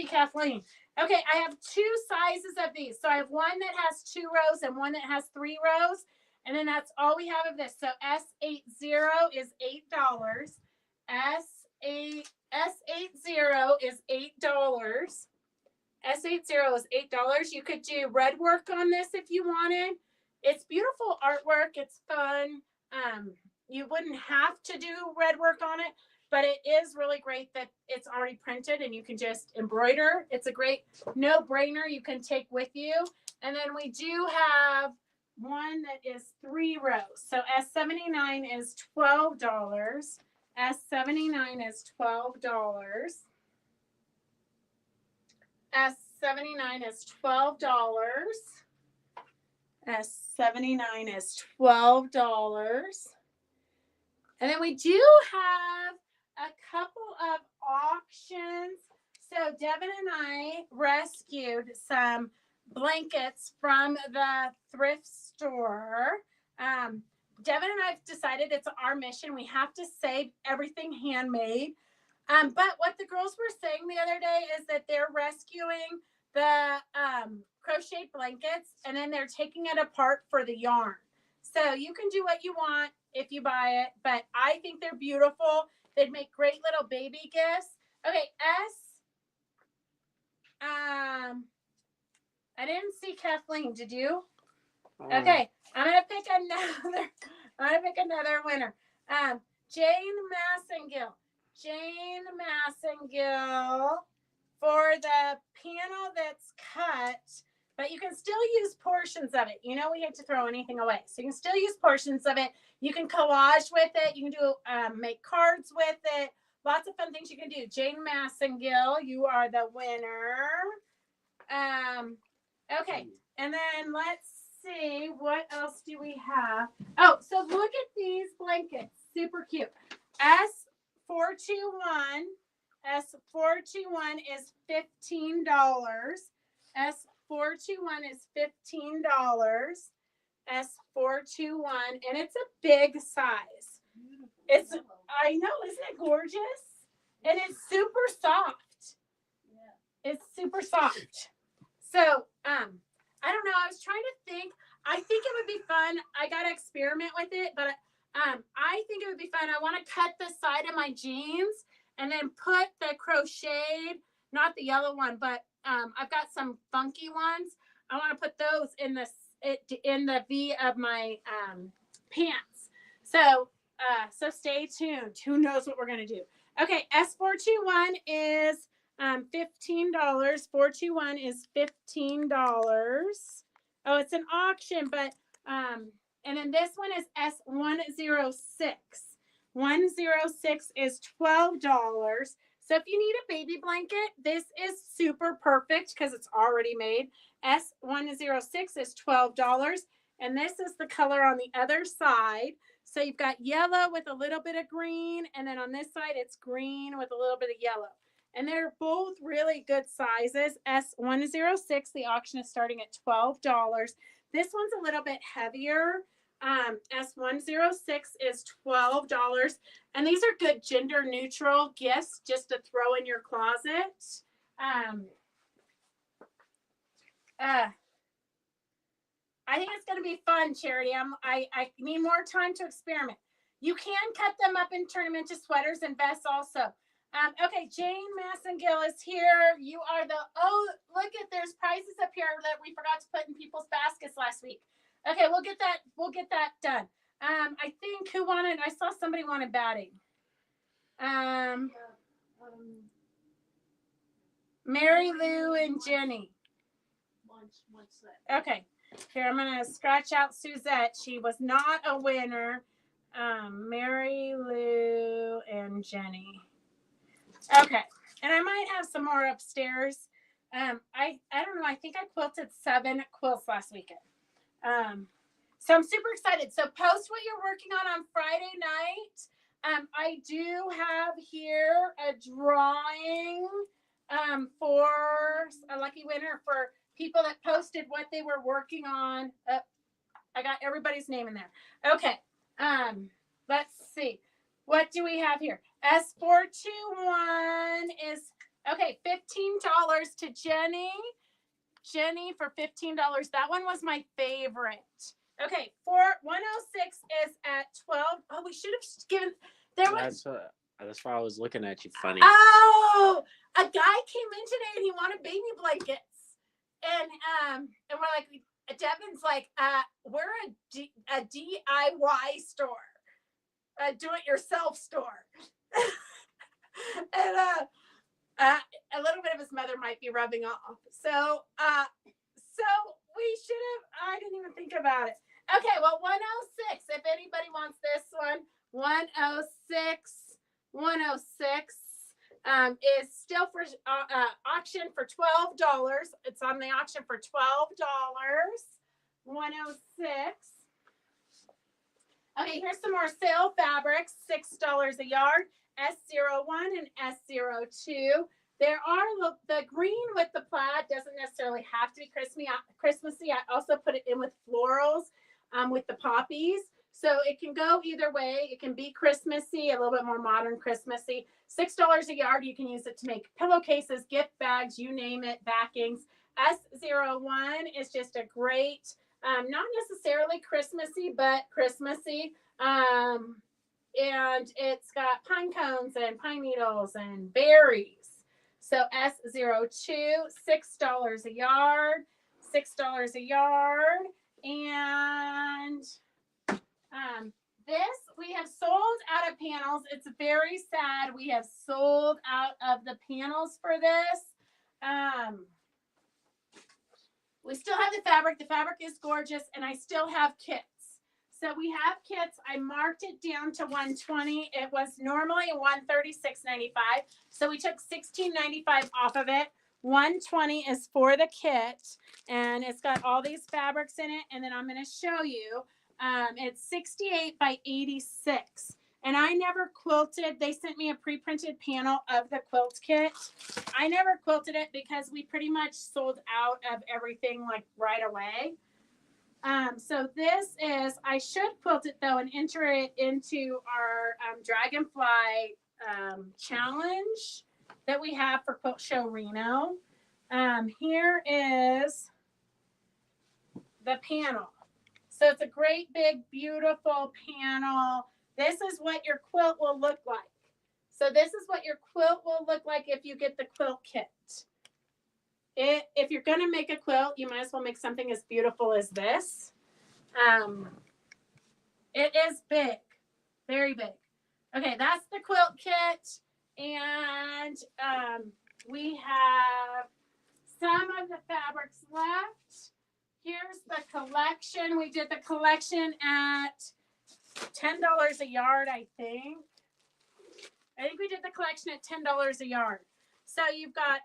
Kathleen. Okay, I have two sizes of these. So I have one that has 2 rows and one that has 3 rows. And then that's all we have of this. So S80 is $8. S80 is $8. S80 is $8. You could do red work on this if you wanted. It's beautiful artwork. It's fun. You wouldn't have to do red work on it, but it is really great that it's already printed and you can just embroider. It's a great no-brainer you can take with you. And then we do have one that is 3 rows. So S79 is $12. S79 is $12. S79 is $12. S79 is $12. And then we do have a couple of auctions. So Devin and I rescued some blankets from the thrift store. Devin and I have decided it's our mission. We have to save everything handmade. But what the girls were saying the other day is that they're rescuing the crocheted blankets and then they're taking it apart for the yarn. So you can do what you want. if you buy it, but I think they're beautiful. They'd make great little baby gifts. Okay, I didn't see Kathleen. Did you? Okay, I'm gonna pick another winner. Jane Massengill. Jane Massengill for the panel that's cut, but you can still use portions of it. You know, we hate to throw anything away, so you can still use portions of it. You can collage with it. You can do make cards with it. Lots of fun things you can do. Jane Massengill, you are the winner. Okay, and then let's see, what else do we have? Oh, so look at these blankets. Super cute. S421 is $15. S421 is $15. S421, and it's a big size. It's, I know, isn't it gorgeous? And it's super soft. Yeah. It's super soft. So, I don't know. I was trying to think. I think it would be fun. I got to experiment with it, but I think it would be fun. I want to cut the side of my jeans and then put the crocheted, not the yellow one, but I've got some funky ones. I want to put those in the V of my pants. So stay tuned. Who knows what we're going to do? Okay, S421 is $15. 421 is $15. Oh, it's an auction, but and then this one is S106. 106 is $12. So if you need a baby blanket, this is super perfect because it's already made. S106 is $12. And this is the color on the other side. So you've got yellow with a little bit of green. And then on this side, it's green with a little bit of yellow. And they're both really good sizes. S106, the auction is starting at $12. This one's a little bit heavier. S106 is $12. And these are good gender neutral gifts just to throw in your closet. I think it's going to be fun, Charity. I need more time to experiment. You can cut them up and turn them into sweaters and vests also. Okay, Jane Massengill is here. You are look at, there's prizes up here that we forgot to put in people's baskets last week. Okay, we'll get that done. I think I saw somebody wanted batting. Mary Lou and Jenny. Okay, here I'm gonna scratch out Suzette. She was not a winner. Mary Lou and Jenny. Okay, and I might have some more upstairs. I don't know. I think I quilted 7 quilts last weekend. So I'm super excited. So post what you're working on Friday night. I do have here a drawing for a lucky winner for people that posted what they were working on. I got everybody's name in there. Okay. Let's see. What do we have here? S421 is, okay, $15 to Jenny. Jenny for $15. That one was my favorite. Okay, 106 is at 12. Oh, we should have given, there was. That's why I was looking at you funny. Oh, a guy came in today and he wanted baby blankets. And we're like, Devin's like, we're a DIY store. A do-it-yourself store. And a little bit of his mother might be rubbing off. So we should have, I didn't even think about it. Okay, well, 106, if anybody wants this one, 106 is still for auction for $12. It's on the auction for $12. 106. Okay, here's some more sale fabrics, $6 a yard, S01 and S02. There are, the green with the plaid doesn't necessarily have to be Christmassy. I also put it in with florals with the poppies. So it can go either way. It can be Christmassy, a little bit more modern Christmassy. $6 a yard. You can use it to make pillowcases, gift bags, you name it, backings. S01 is just a great Not necessarily Christmassy, but Christmassy. And it's got pine cones and pine needles and berries. So S02, $6 a yard, $6 a yard. And this we have sold out of panels. It's very sad. We have sold out of the panels for this. We still have the fabric. The fabric is gorgeous, and I still have kits. So we have kits. I marked it down to $120. It was normally $136.95. So we took $16.95 off of it. $120 is for the kit, and it's got all these fabrics in it. And then I'm going to show you. It's 68 by 86. And I never quilted. They sent me a pre-printed panel of the quilt kit. I never quilted it because we pretty much sold out of everything like right away. So this is, I should quilt it though and enter it into our Dragonfly challenge that we have for Quilt Show Reno. Here is the panel. So it's a great big beautiful panel. This is what your quilt will look like. So this is what your quilt will look like if you get the quilt kit. If you're going to make a quilt, you might as well make something as beautiful as this. It is big, very big. Okay, that's the quilt kit. And we have some of the fabrics left. Here's the collection. We did the collection at $10 a yard, I think. I think we did the collection at $10 a yard. So you've got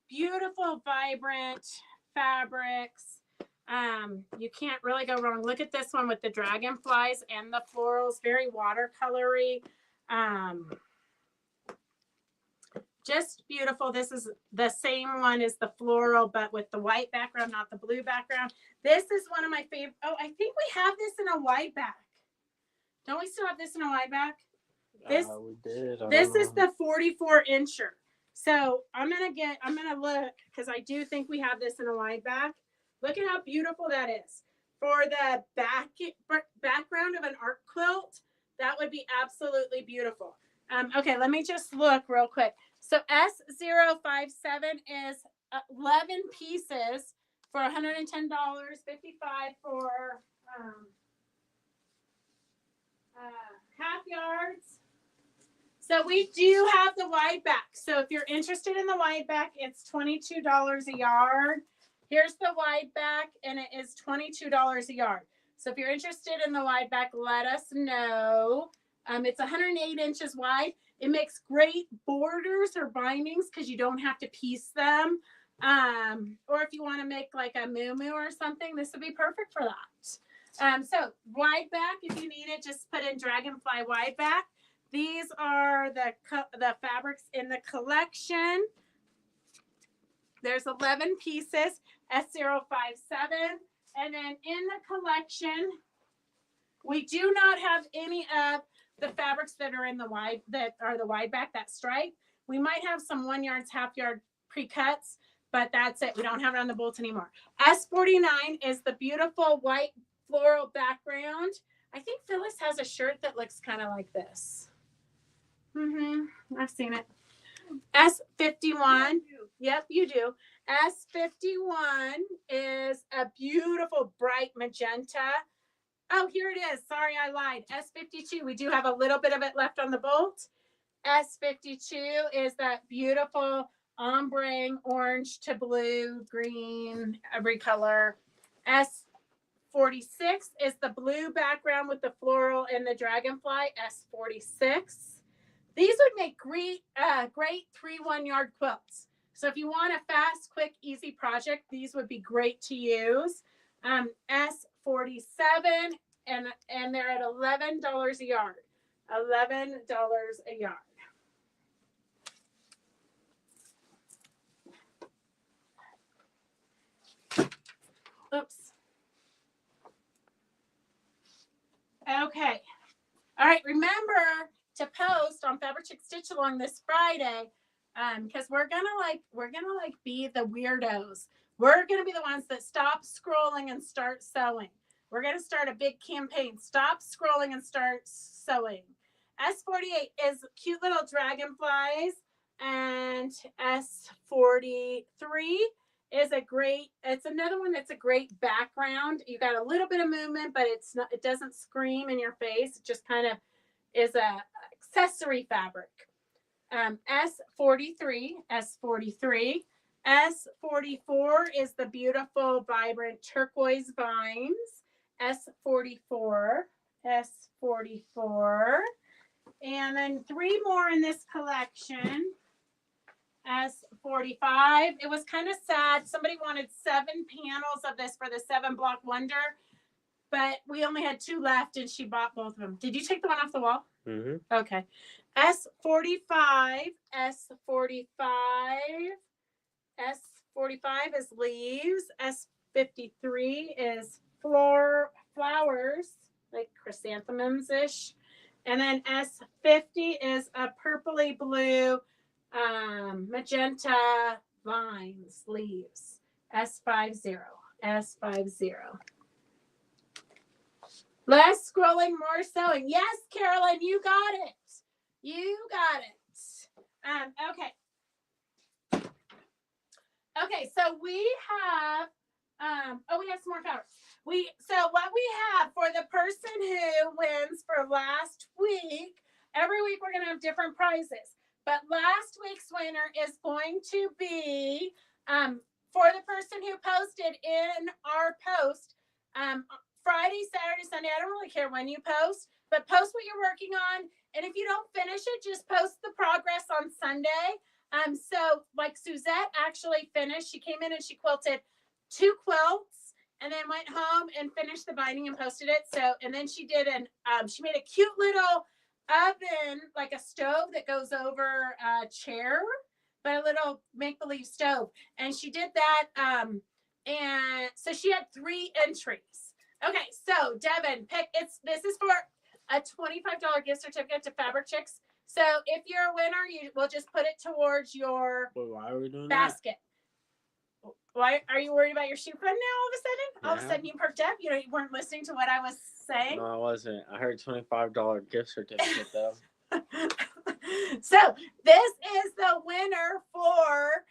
beautiful, vibrant fabrics. You can't really go wrong. Look at this one with the dragonflies and the florals, very watercolory. Just beautiful. This is the same one as the floral, but with the white background, not the blue background. This is one of my favorite. Oh, I think we have this in a wide back. Don't we still have this in a wide back? This, we did. this is the 44 incher. So I'm gonna look because I do think we have this in a wide back. Look at how beautiful that is. For the background of an art quilt, that would be absolutely beautiful. Okay, let me just look real quick. So S057 is 11 pieces for $110, $55 for half yards. So we do have the wide back. So if you're interested in the wide back, it's $22 a yard. Here's the wide back, and it is $22 a yard. So if you're interested in the wide back, let us know. It's 108 inches wide. It makes great borders or bindings because you don't have to piece them. Or if you want to make like a moo-moo or something, this would be perfect for that. So wide back, if you need it, just put in Dragonfly wide back. These are the fabrics in the collection. There's 11 pieces, S057. And then in the collection, we do not have any of the fabrics that are in the wide, that are the wide back, that stripe. We might have some 1 yards, half yard pre-cuts, but that's it. We don't have it on the bolts anymore. S49 is the beautiful white floral background. I think Phyllis has a shirt that looks kind of like this. I've seen it. S51. Yep, you do. S51 is a beautiful bright magenta. Oh, here it is. Sorry, I lied. S52. We do have a little bit of it left on the bolt. S52 is that beautiful ombre orange to blue, green, every color. S46 is the blue background with the floral and the dragonfly. S46. These would make great 3 1-yard quilts. So if you want a fast, quick, easy project, these would be great to use. S47, and they're at $11 a yard. $11 a yard. Oops. Okay. All right. Remember to post on Fabric Chick Stitch Along this Friday, because we're gonna be the weirdos. We're going to be the ones that stop scrolling and start sewing. We're going to start a big campaign. Stop scrolling and start sewing. S48 is cute little dragonflies, and S43 is it's another one that's a great background. You got a little bit of movement, but it doesn't scream in your face. It just kind of is a accessory fabric. S43. S44 is the beautiful, vibrant turquoise vines. S44. And then 3 more in this collection. S45. It was kind of sad. Somebody wanted 7 panels of this for the 7 block wonder, but we only had 2 left and she bought both of them. Did you take the one off the wall? Mm-hmm. Okay. S45 is leaves. S53 is flowers, like chrysanthemums-ish. And then S50 is a purpley blue magenta vines, leaves. S50. Less scrolling, more sewing. Yes, Carolyn, you got it. Okay, so we have we have some more fabrics. So what we have for the person who wins for last week, every week we're gonna have different prizes. But last week's winner is going to be for the person who posted in our post Friday, Saturday, Sunday. I don't really care when you post, but post what you're working on. And if you don't finish it, just post the progress on Sunday. So like Suzette actually finished. She came in and she quilted 2 quilts and then went home and finished the binding and posted it. So, and then she did she made a cute little oven, like a stove that goes over a chair, but a little make-believe stove. And she did that. And so she had 3 entries. Okay, so Devin, this is for a $25 gift certificate to Fabric Chicks. So if you're a winner, you will just put it towards your Why are we doing basket. Why are you worried about your shoe fund now? All of a sudden you perked up. You weren't listening to what I was saying. No, I wasn't. I heard $25 gift certificate though. So this is the winner for.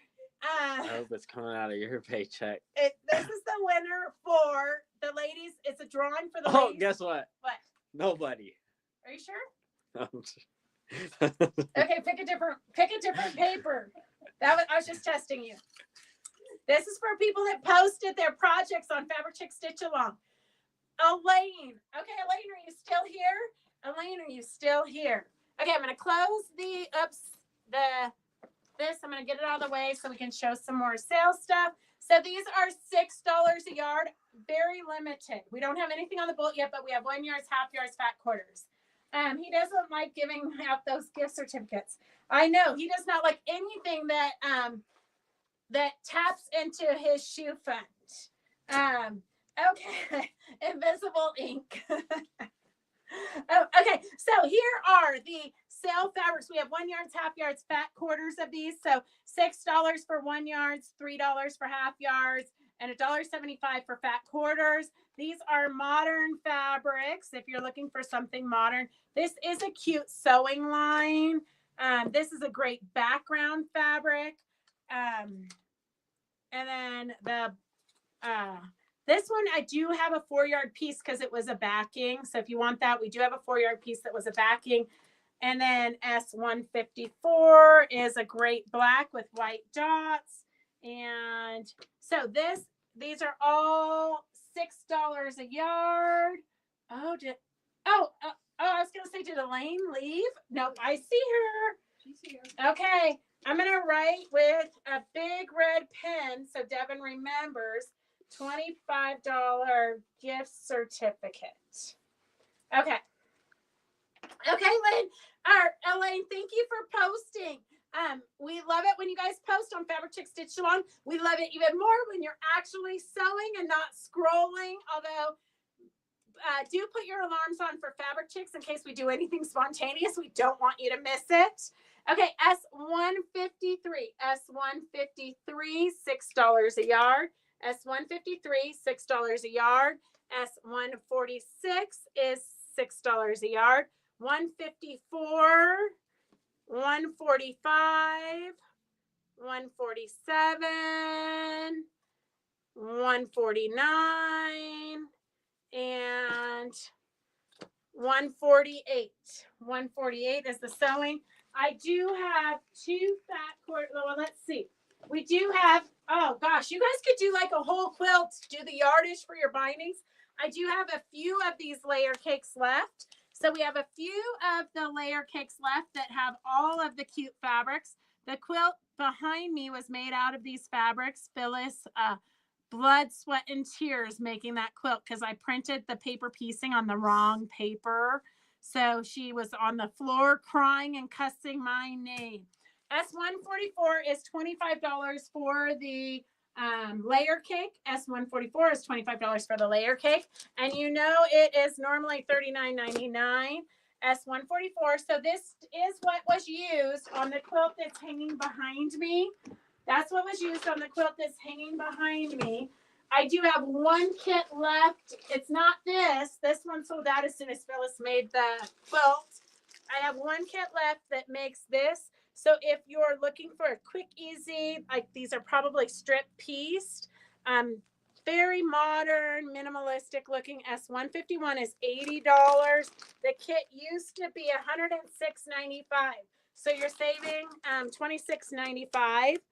I hope it's coming out of your paycheck. This is the winner for the ladies. It's a drawing for the ladies. Oh, guess what? What? Nobody. Are you sure? Okay, pick a different paper. I was just testing you. This is for people that posted their projects on Fabric Chick Stitch Along. Elaine. Okay, Elaine, are you still here? Okay, I'm gonna close I'm gonna get it out of the way so we can show some more sales stuff. So these are $6 a yard, very limited. We don't have anything on the boat yet, but we have 1 yards, half yards, fat quarters. He doesn't like giving out those gift certificates. I know he does not like anything that that taps into his shoe fund. Okay, invisible ink. Okay, so here are the sale fabrics. We have 1 yards, half yards, fat quarters of these. So $6 for 1 yards, $3 for half yards, and $1.75 for fat quarters. These are modern fabrics. If you're looking for something modern, this is a cute sewing line. This is a great background fabric. And then this one, I do have a 4-yard piece because it was a backing. So if you want that, we do have a 4-yard piece that was a backing. And then S154 is a great black with white dots. And so these are all $6 a yard. I was going to say, did Elaine leave? Nope, I see her. She's here. Okay, I'm going to write with a big red pen so Devin remembers. $25 gift certificate. Okay, Lynn. Elaine, thank you for posting. We love it when you guys post on Fabric Chick Stitch Along. We love it even more when you're actually sewing and not scrolling. Although, do put your alarms on for Fabric Chicks in case we do anything spontaneous. We don't want you to miss it. Okay, S153. S153, $6 a yard. S153, $6 a yard. S146 is $6 a yard. 154, 145, 147, 149, and 148. 148 is the sewing. I do have two fat cord. Well, let's see. We do have, oh gosh, you guys could do like a whole quilt, do the yardage for your bindings. I do have a few of these layer cakes left. So we have a few of the layer cakes left that have all of the cute fabrics. The quilt behind me was made out of these fabrics. Phyllis, blood, sweat, and tears making that quilt because I printed the paper piecing on the wrong paper. So she was on the floor crying and cussing my name. S144 is $25 for the layer cake. S144 is $25 for the layer cake. And you know it is normally $39.99. S144. So this is what was used on the quilt that's hanging behind me. That's what was used on the quilt that's hanging behind me. I do have one kit left. It's not this. This one sold out as soon as Phyllis made the quilt. I have one kit left that makes this. So if you're looking for a quick, easy, like these are probably strip pieced, very modern, minimalistic looking S151 is $80. The kit used to be $106.95. So you're saving $26.95.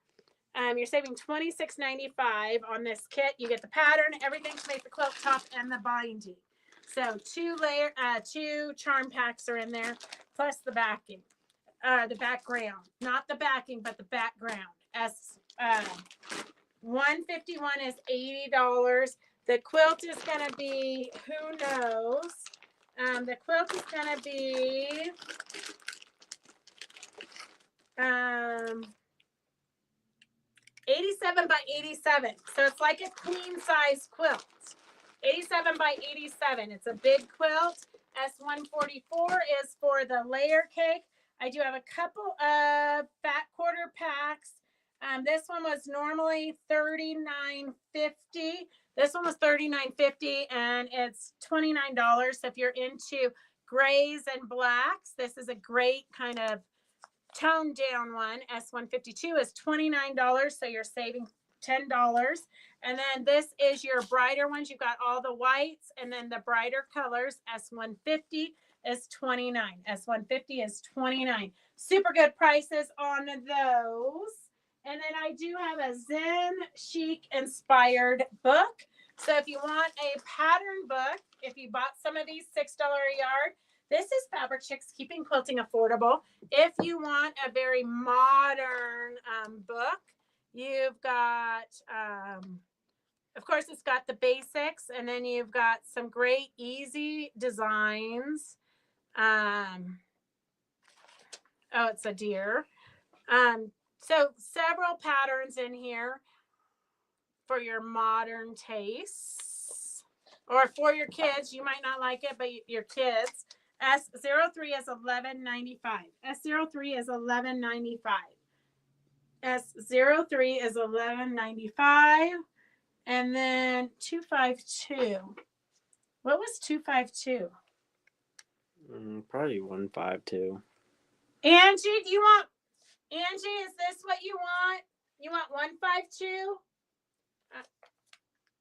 You're saving $26.95 on this kit. You get the pattern, everything to make the quilt top, and the binding. So two charm packs are in there, plus the backing, the background, not the backing, but the background. S151 is $80. The quilt is gonna be, who knows? The quilt is gonna be 87 by 87. So it's like a queen size quilt. 87 by 87. It's a big quilt. S144 is for the layer cake. I do have a couple of fat quarter packs. This one was normally $39.50. This one was $39.50 and it's $29. So if you're into grays and blacks, this is a great kind of toned down one. S152 is $29, so you're saving $10. And then this is your brighter ones. You've got all the whites and then the brighter colors. S150 is $29. S150 is $29. Super good prices on those. And then I do have a Zen Chic inspired book. So if you want a pattern book, if you bought some of these $6 a yard, this is Fabric Chicks Keeping Quilting Affordable. If you want a very modern book, you've got, of course, it's got the basics, and then you've got some great, easy designs. Oh, it's a deer. So several patterns in here for your modern tastes. Or for your kids, you might not like it, but your kids. S03 is $11.95. S03 is $11.95. S03 is $11.95. And then 252. What was 252? Probably 152. Angie, do you want, Angie, is this what you want? You want 152?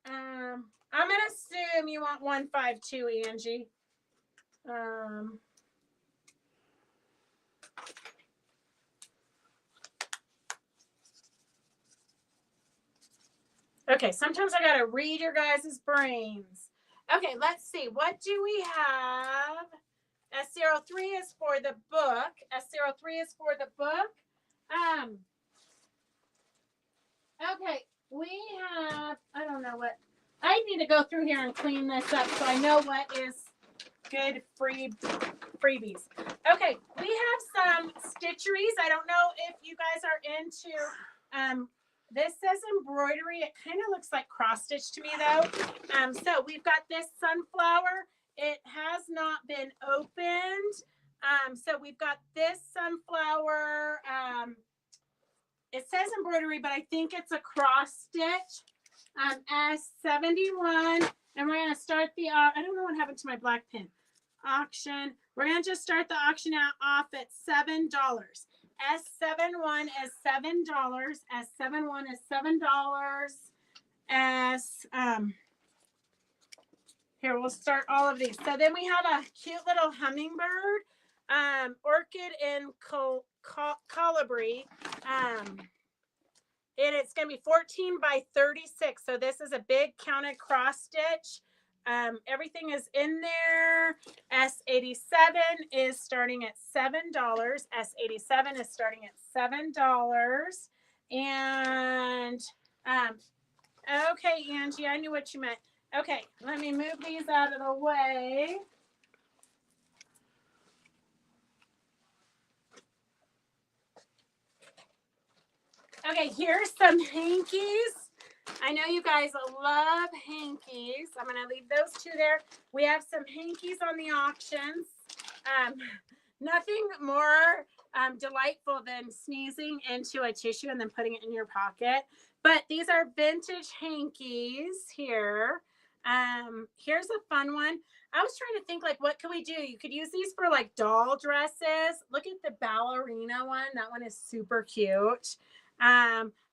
I'm going to assume you want 152, Angie. Okay, sometimes I gotta read your guys' brains. Okay, let's see. What do we have? S03 is for the book. S03 is for the book. Okay, we have, I don't know what, I need to go through here and clean this up so I know what is good freebies. Okay, we have some stitcheries. I don't know if you guys are into, this says embroidery. It kind of looks like cross stitch to me though. So we've got this sunflower. It has not been opened. So we've got this sunflower. It says embroidery, but I think it's a cross stitch. S71. And we're going to start the, I don't know what happened to my black pin. Auction. We're going to just start the auction out off at $7. S71 is $7. S71 is $7. Here, we'll start all of these. So then we have a cute little hummingbird, orchid in colibri. And it's going to be 14 by 36. So this is a big counted cross stitch. Everything is in there. S87 is starting at $7. S87 is starting at $7. And okay, Angie, I knew what you meant. Okay, let me move these out of the way. Okay, here's some hankies. I know you guys love hankies. I'm going to leave those two there. We have some hankies on the auctions. Nothing more delightful than sneezing into a tissue and then putting it in your pocket. But these are vintage hankies here. Here's a fun one. I was trying to think, like, what can we do? You could use these for like doll dresses. Look at the ballerina one. That one is super cute.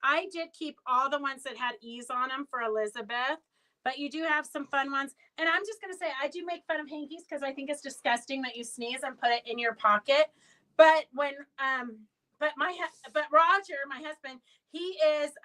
I did keep all the ones that had E's on them for Elizabeth, but you do have some fun ones. And I'm just going to say, I do make fun of hankies because I think it's disgusting that you sneeze and put it in your pocket. But when, but Roger, my husband, he is,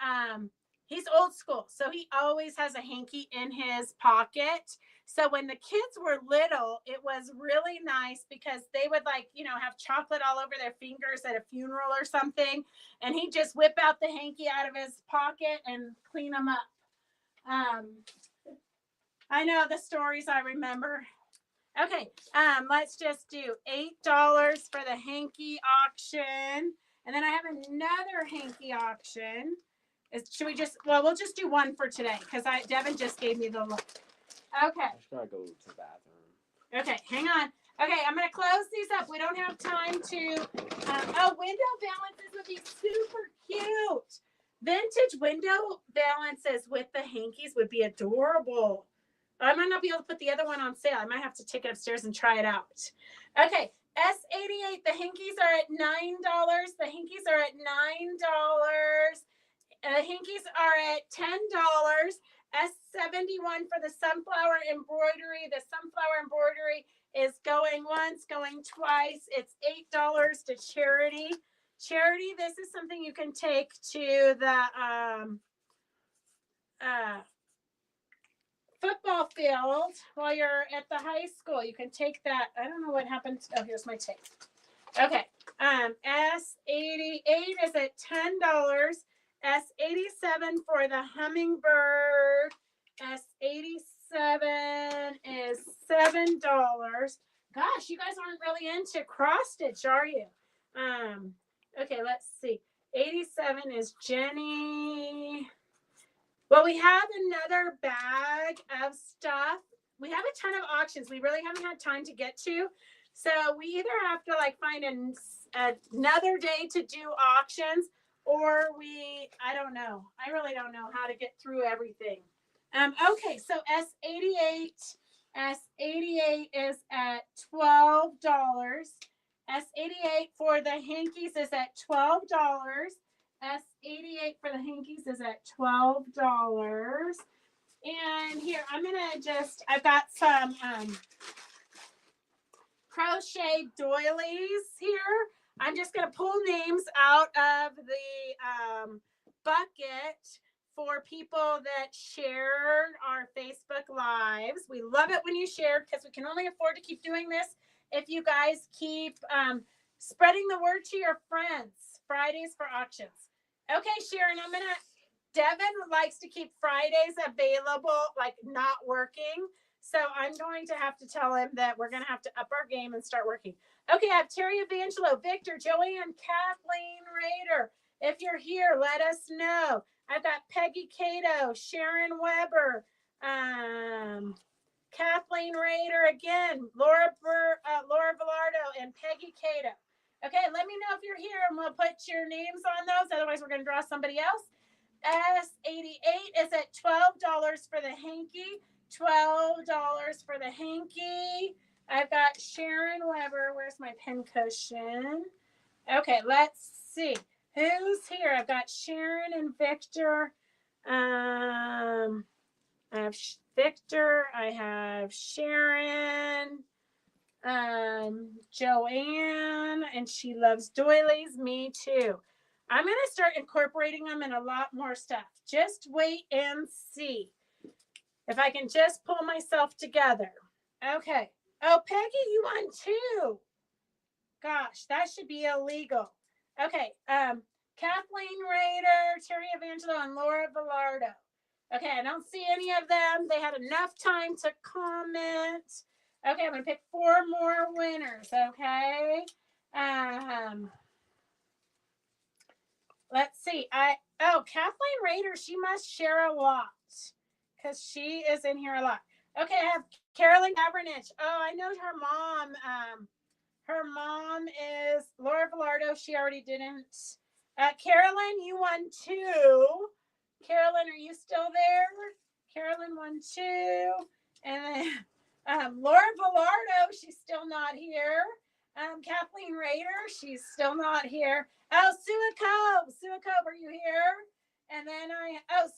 he's old school. So he always has a hanky in his pocket. So when the kids were little, it was really nice because they would, like, you know, have chocolate all over their fingers at a funeral or something. And he'd just whip out the hanky out of his pocket and clean them up. I know the stories I remember. Okay, let's just do $8 for the hanky auction. And then I have another hanky auction. Should we just, well, we'll just do one for today because Devin just gave me the look. Okay. I should probably go to the bathroom. Okay, hang on. Okay, I'm going to close these up. We don't have time to, window balances would be super cute. Vintage window balances with the hankies would be adorable. I might not be able to put the other one on sale. I might have to take it upstairs and try it out. Okay, S88, the hankies are at $9. The hankies are at $9. The hankies are at $10. S71 for the sunflower embroidery. The sunflower embroidery is going once, going twice. It's $8 to charity. Charity, this is something you can take to the football field while you're at the high school. You can take that. I don't know what happened. Oh, here's my tape. Okay. S88 is at $10. S87 for the hummingbird. S87 is $7. Gosh, you guys aren't really into cross stitch, are you? Okay, let's see. 87 is Jenny. Well, we have another bag of stuff. We have a ton of auctions we really haven't had time to get to. So we either have to like find another day to do auctions, or I don't know. I really don't know how to get through everything. Okay, so S88 is at $12. S88 for the hankies is at $12. S88 for the hankies is at $12. And here, I've got some crochet doilies here. I'm just going to pull names out of the bucket for people that share our Facebook Lives. We love it when you share because we can only afford to keep doing this if you guys keep spreading the word to your friends. Fridays for auctions. Okay, Sharon, Devin likes to keep Fridays available, like not working. So I'm going to have to tell him that we're going to have to up our game and start working. Okay, I have Terry Evangelo, Victor, Joanne, Kathleen Rader. If you're here, let us know. I've got Peggy Cato, Sharon Weber, Kathleen Rader again, Laura Villardo, and Peggy Cato. Okay, let me know if you're here and we'll put your names on those. Otherwise, we're going to draw somebody else. S88 is at $12 for the hanky. $12 for the hanky. I've got Sharon Weber. Where's my pin cushion? Okay, let's see. Who's here? I've got Sharon and Victor. I have Victor. I have Sharon. Joanne, and she loves doilies. Me too. I'm going to start incorporating them in a lot more stuff. Just wait and see if I can just pull myself together. Okay. Oh, Peggy, you won too. Gosh, that should be illegal. Okay. Kathleen Rader, Terry Evangelo, and Laura Villardo. Okay, I don't see any of them. They had enough time to comment. Okay, I'm gonna pick 4 more winners. Okay. Let's see. Kathleen Rader, she must share a lot because she is in here a lot. Okay, I have Carolyn Gavernich. Oh, I know her mom. Her mom is Laura Villardo. She already didn't. Carolyn, you won 2. Carolyn, are you still there? Carolyn won 2. And then Laura Villardo, she's still not here. Kathleen Rader, she's still not here. Oh, Sue Cove, are you here? And then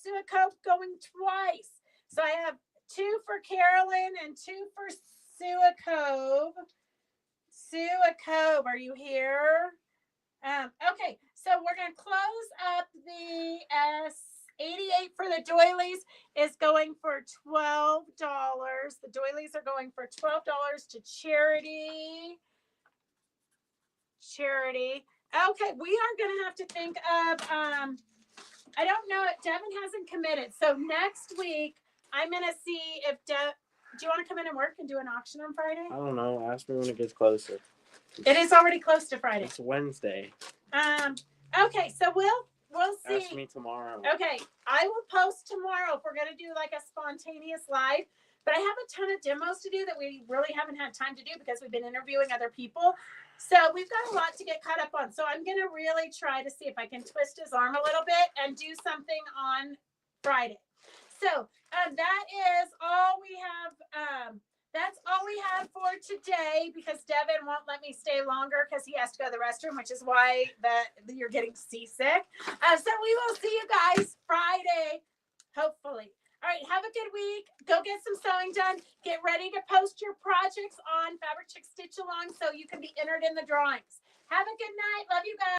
Sue Cove going twice. So I have 2 for Carolyn and 2 for Sue Cove. Sue Cove, are you here? Okay, so we're going to close up the S88 for the doilies is going for $12. The doilies are going for $12 to charity. Okay, we are going to have to think of, I don't know, Devin hasn't committed. So next week, I'm going to see if do you want to come in and work and do an auction on Friday? I don't know. Ask me when it gets closer. It is already close to Friday. It's Wednesday. Okay, so we'll see. Ask me tomorrow. Okay, I will post tomorrow if we're gonna do like a spontaneous live. But I have a ton of demos to do that we really haven't had time to do because we've been interviewing other people. So we've got a lot to get caught up on. So I'm gonna really try to see if I can twist his arm a little bit and do something on Friday. So that is all we have. That's all we have for today because Devin won't let me stay longer because he has to go to the restroom, which is why you're getting seasick. So we will see you guys Friday, hopefully. All right, have a good week. Go get some sewing done. Get ready to post your projects on Fabric Chick Stitch Along so you can be entered in the drawings. Have a good night. Love you guys.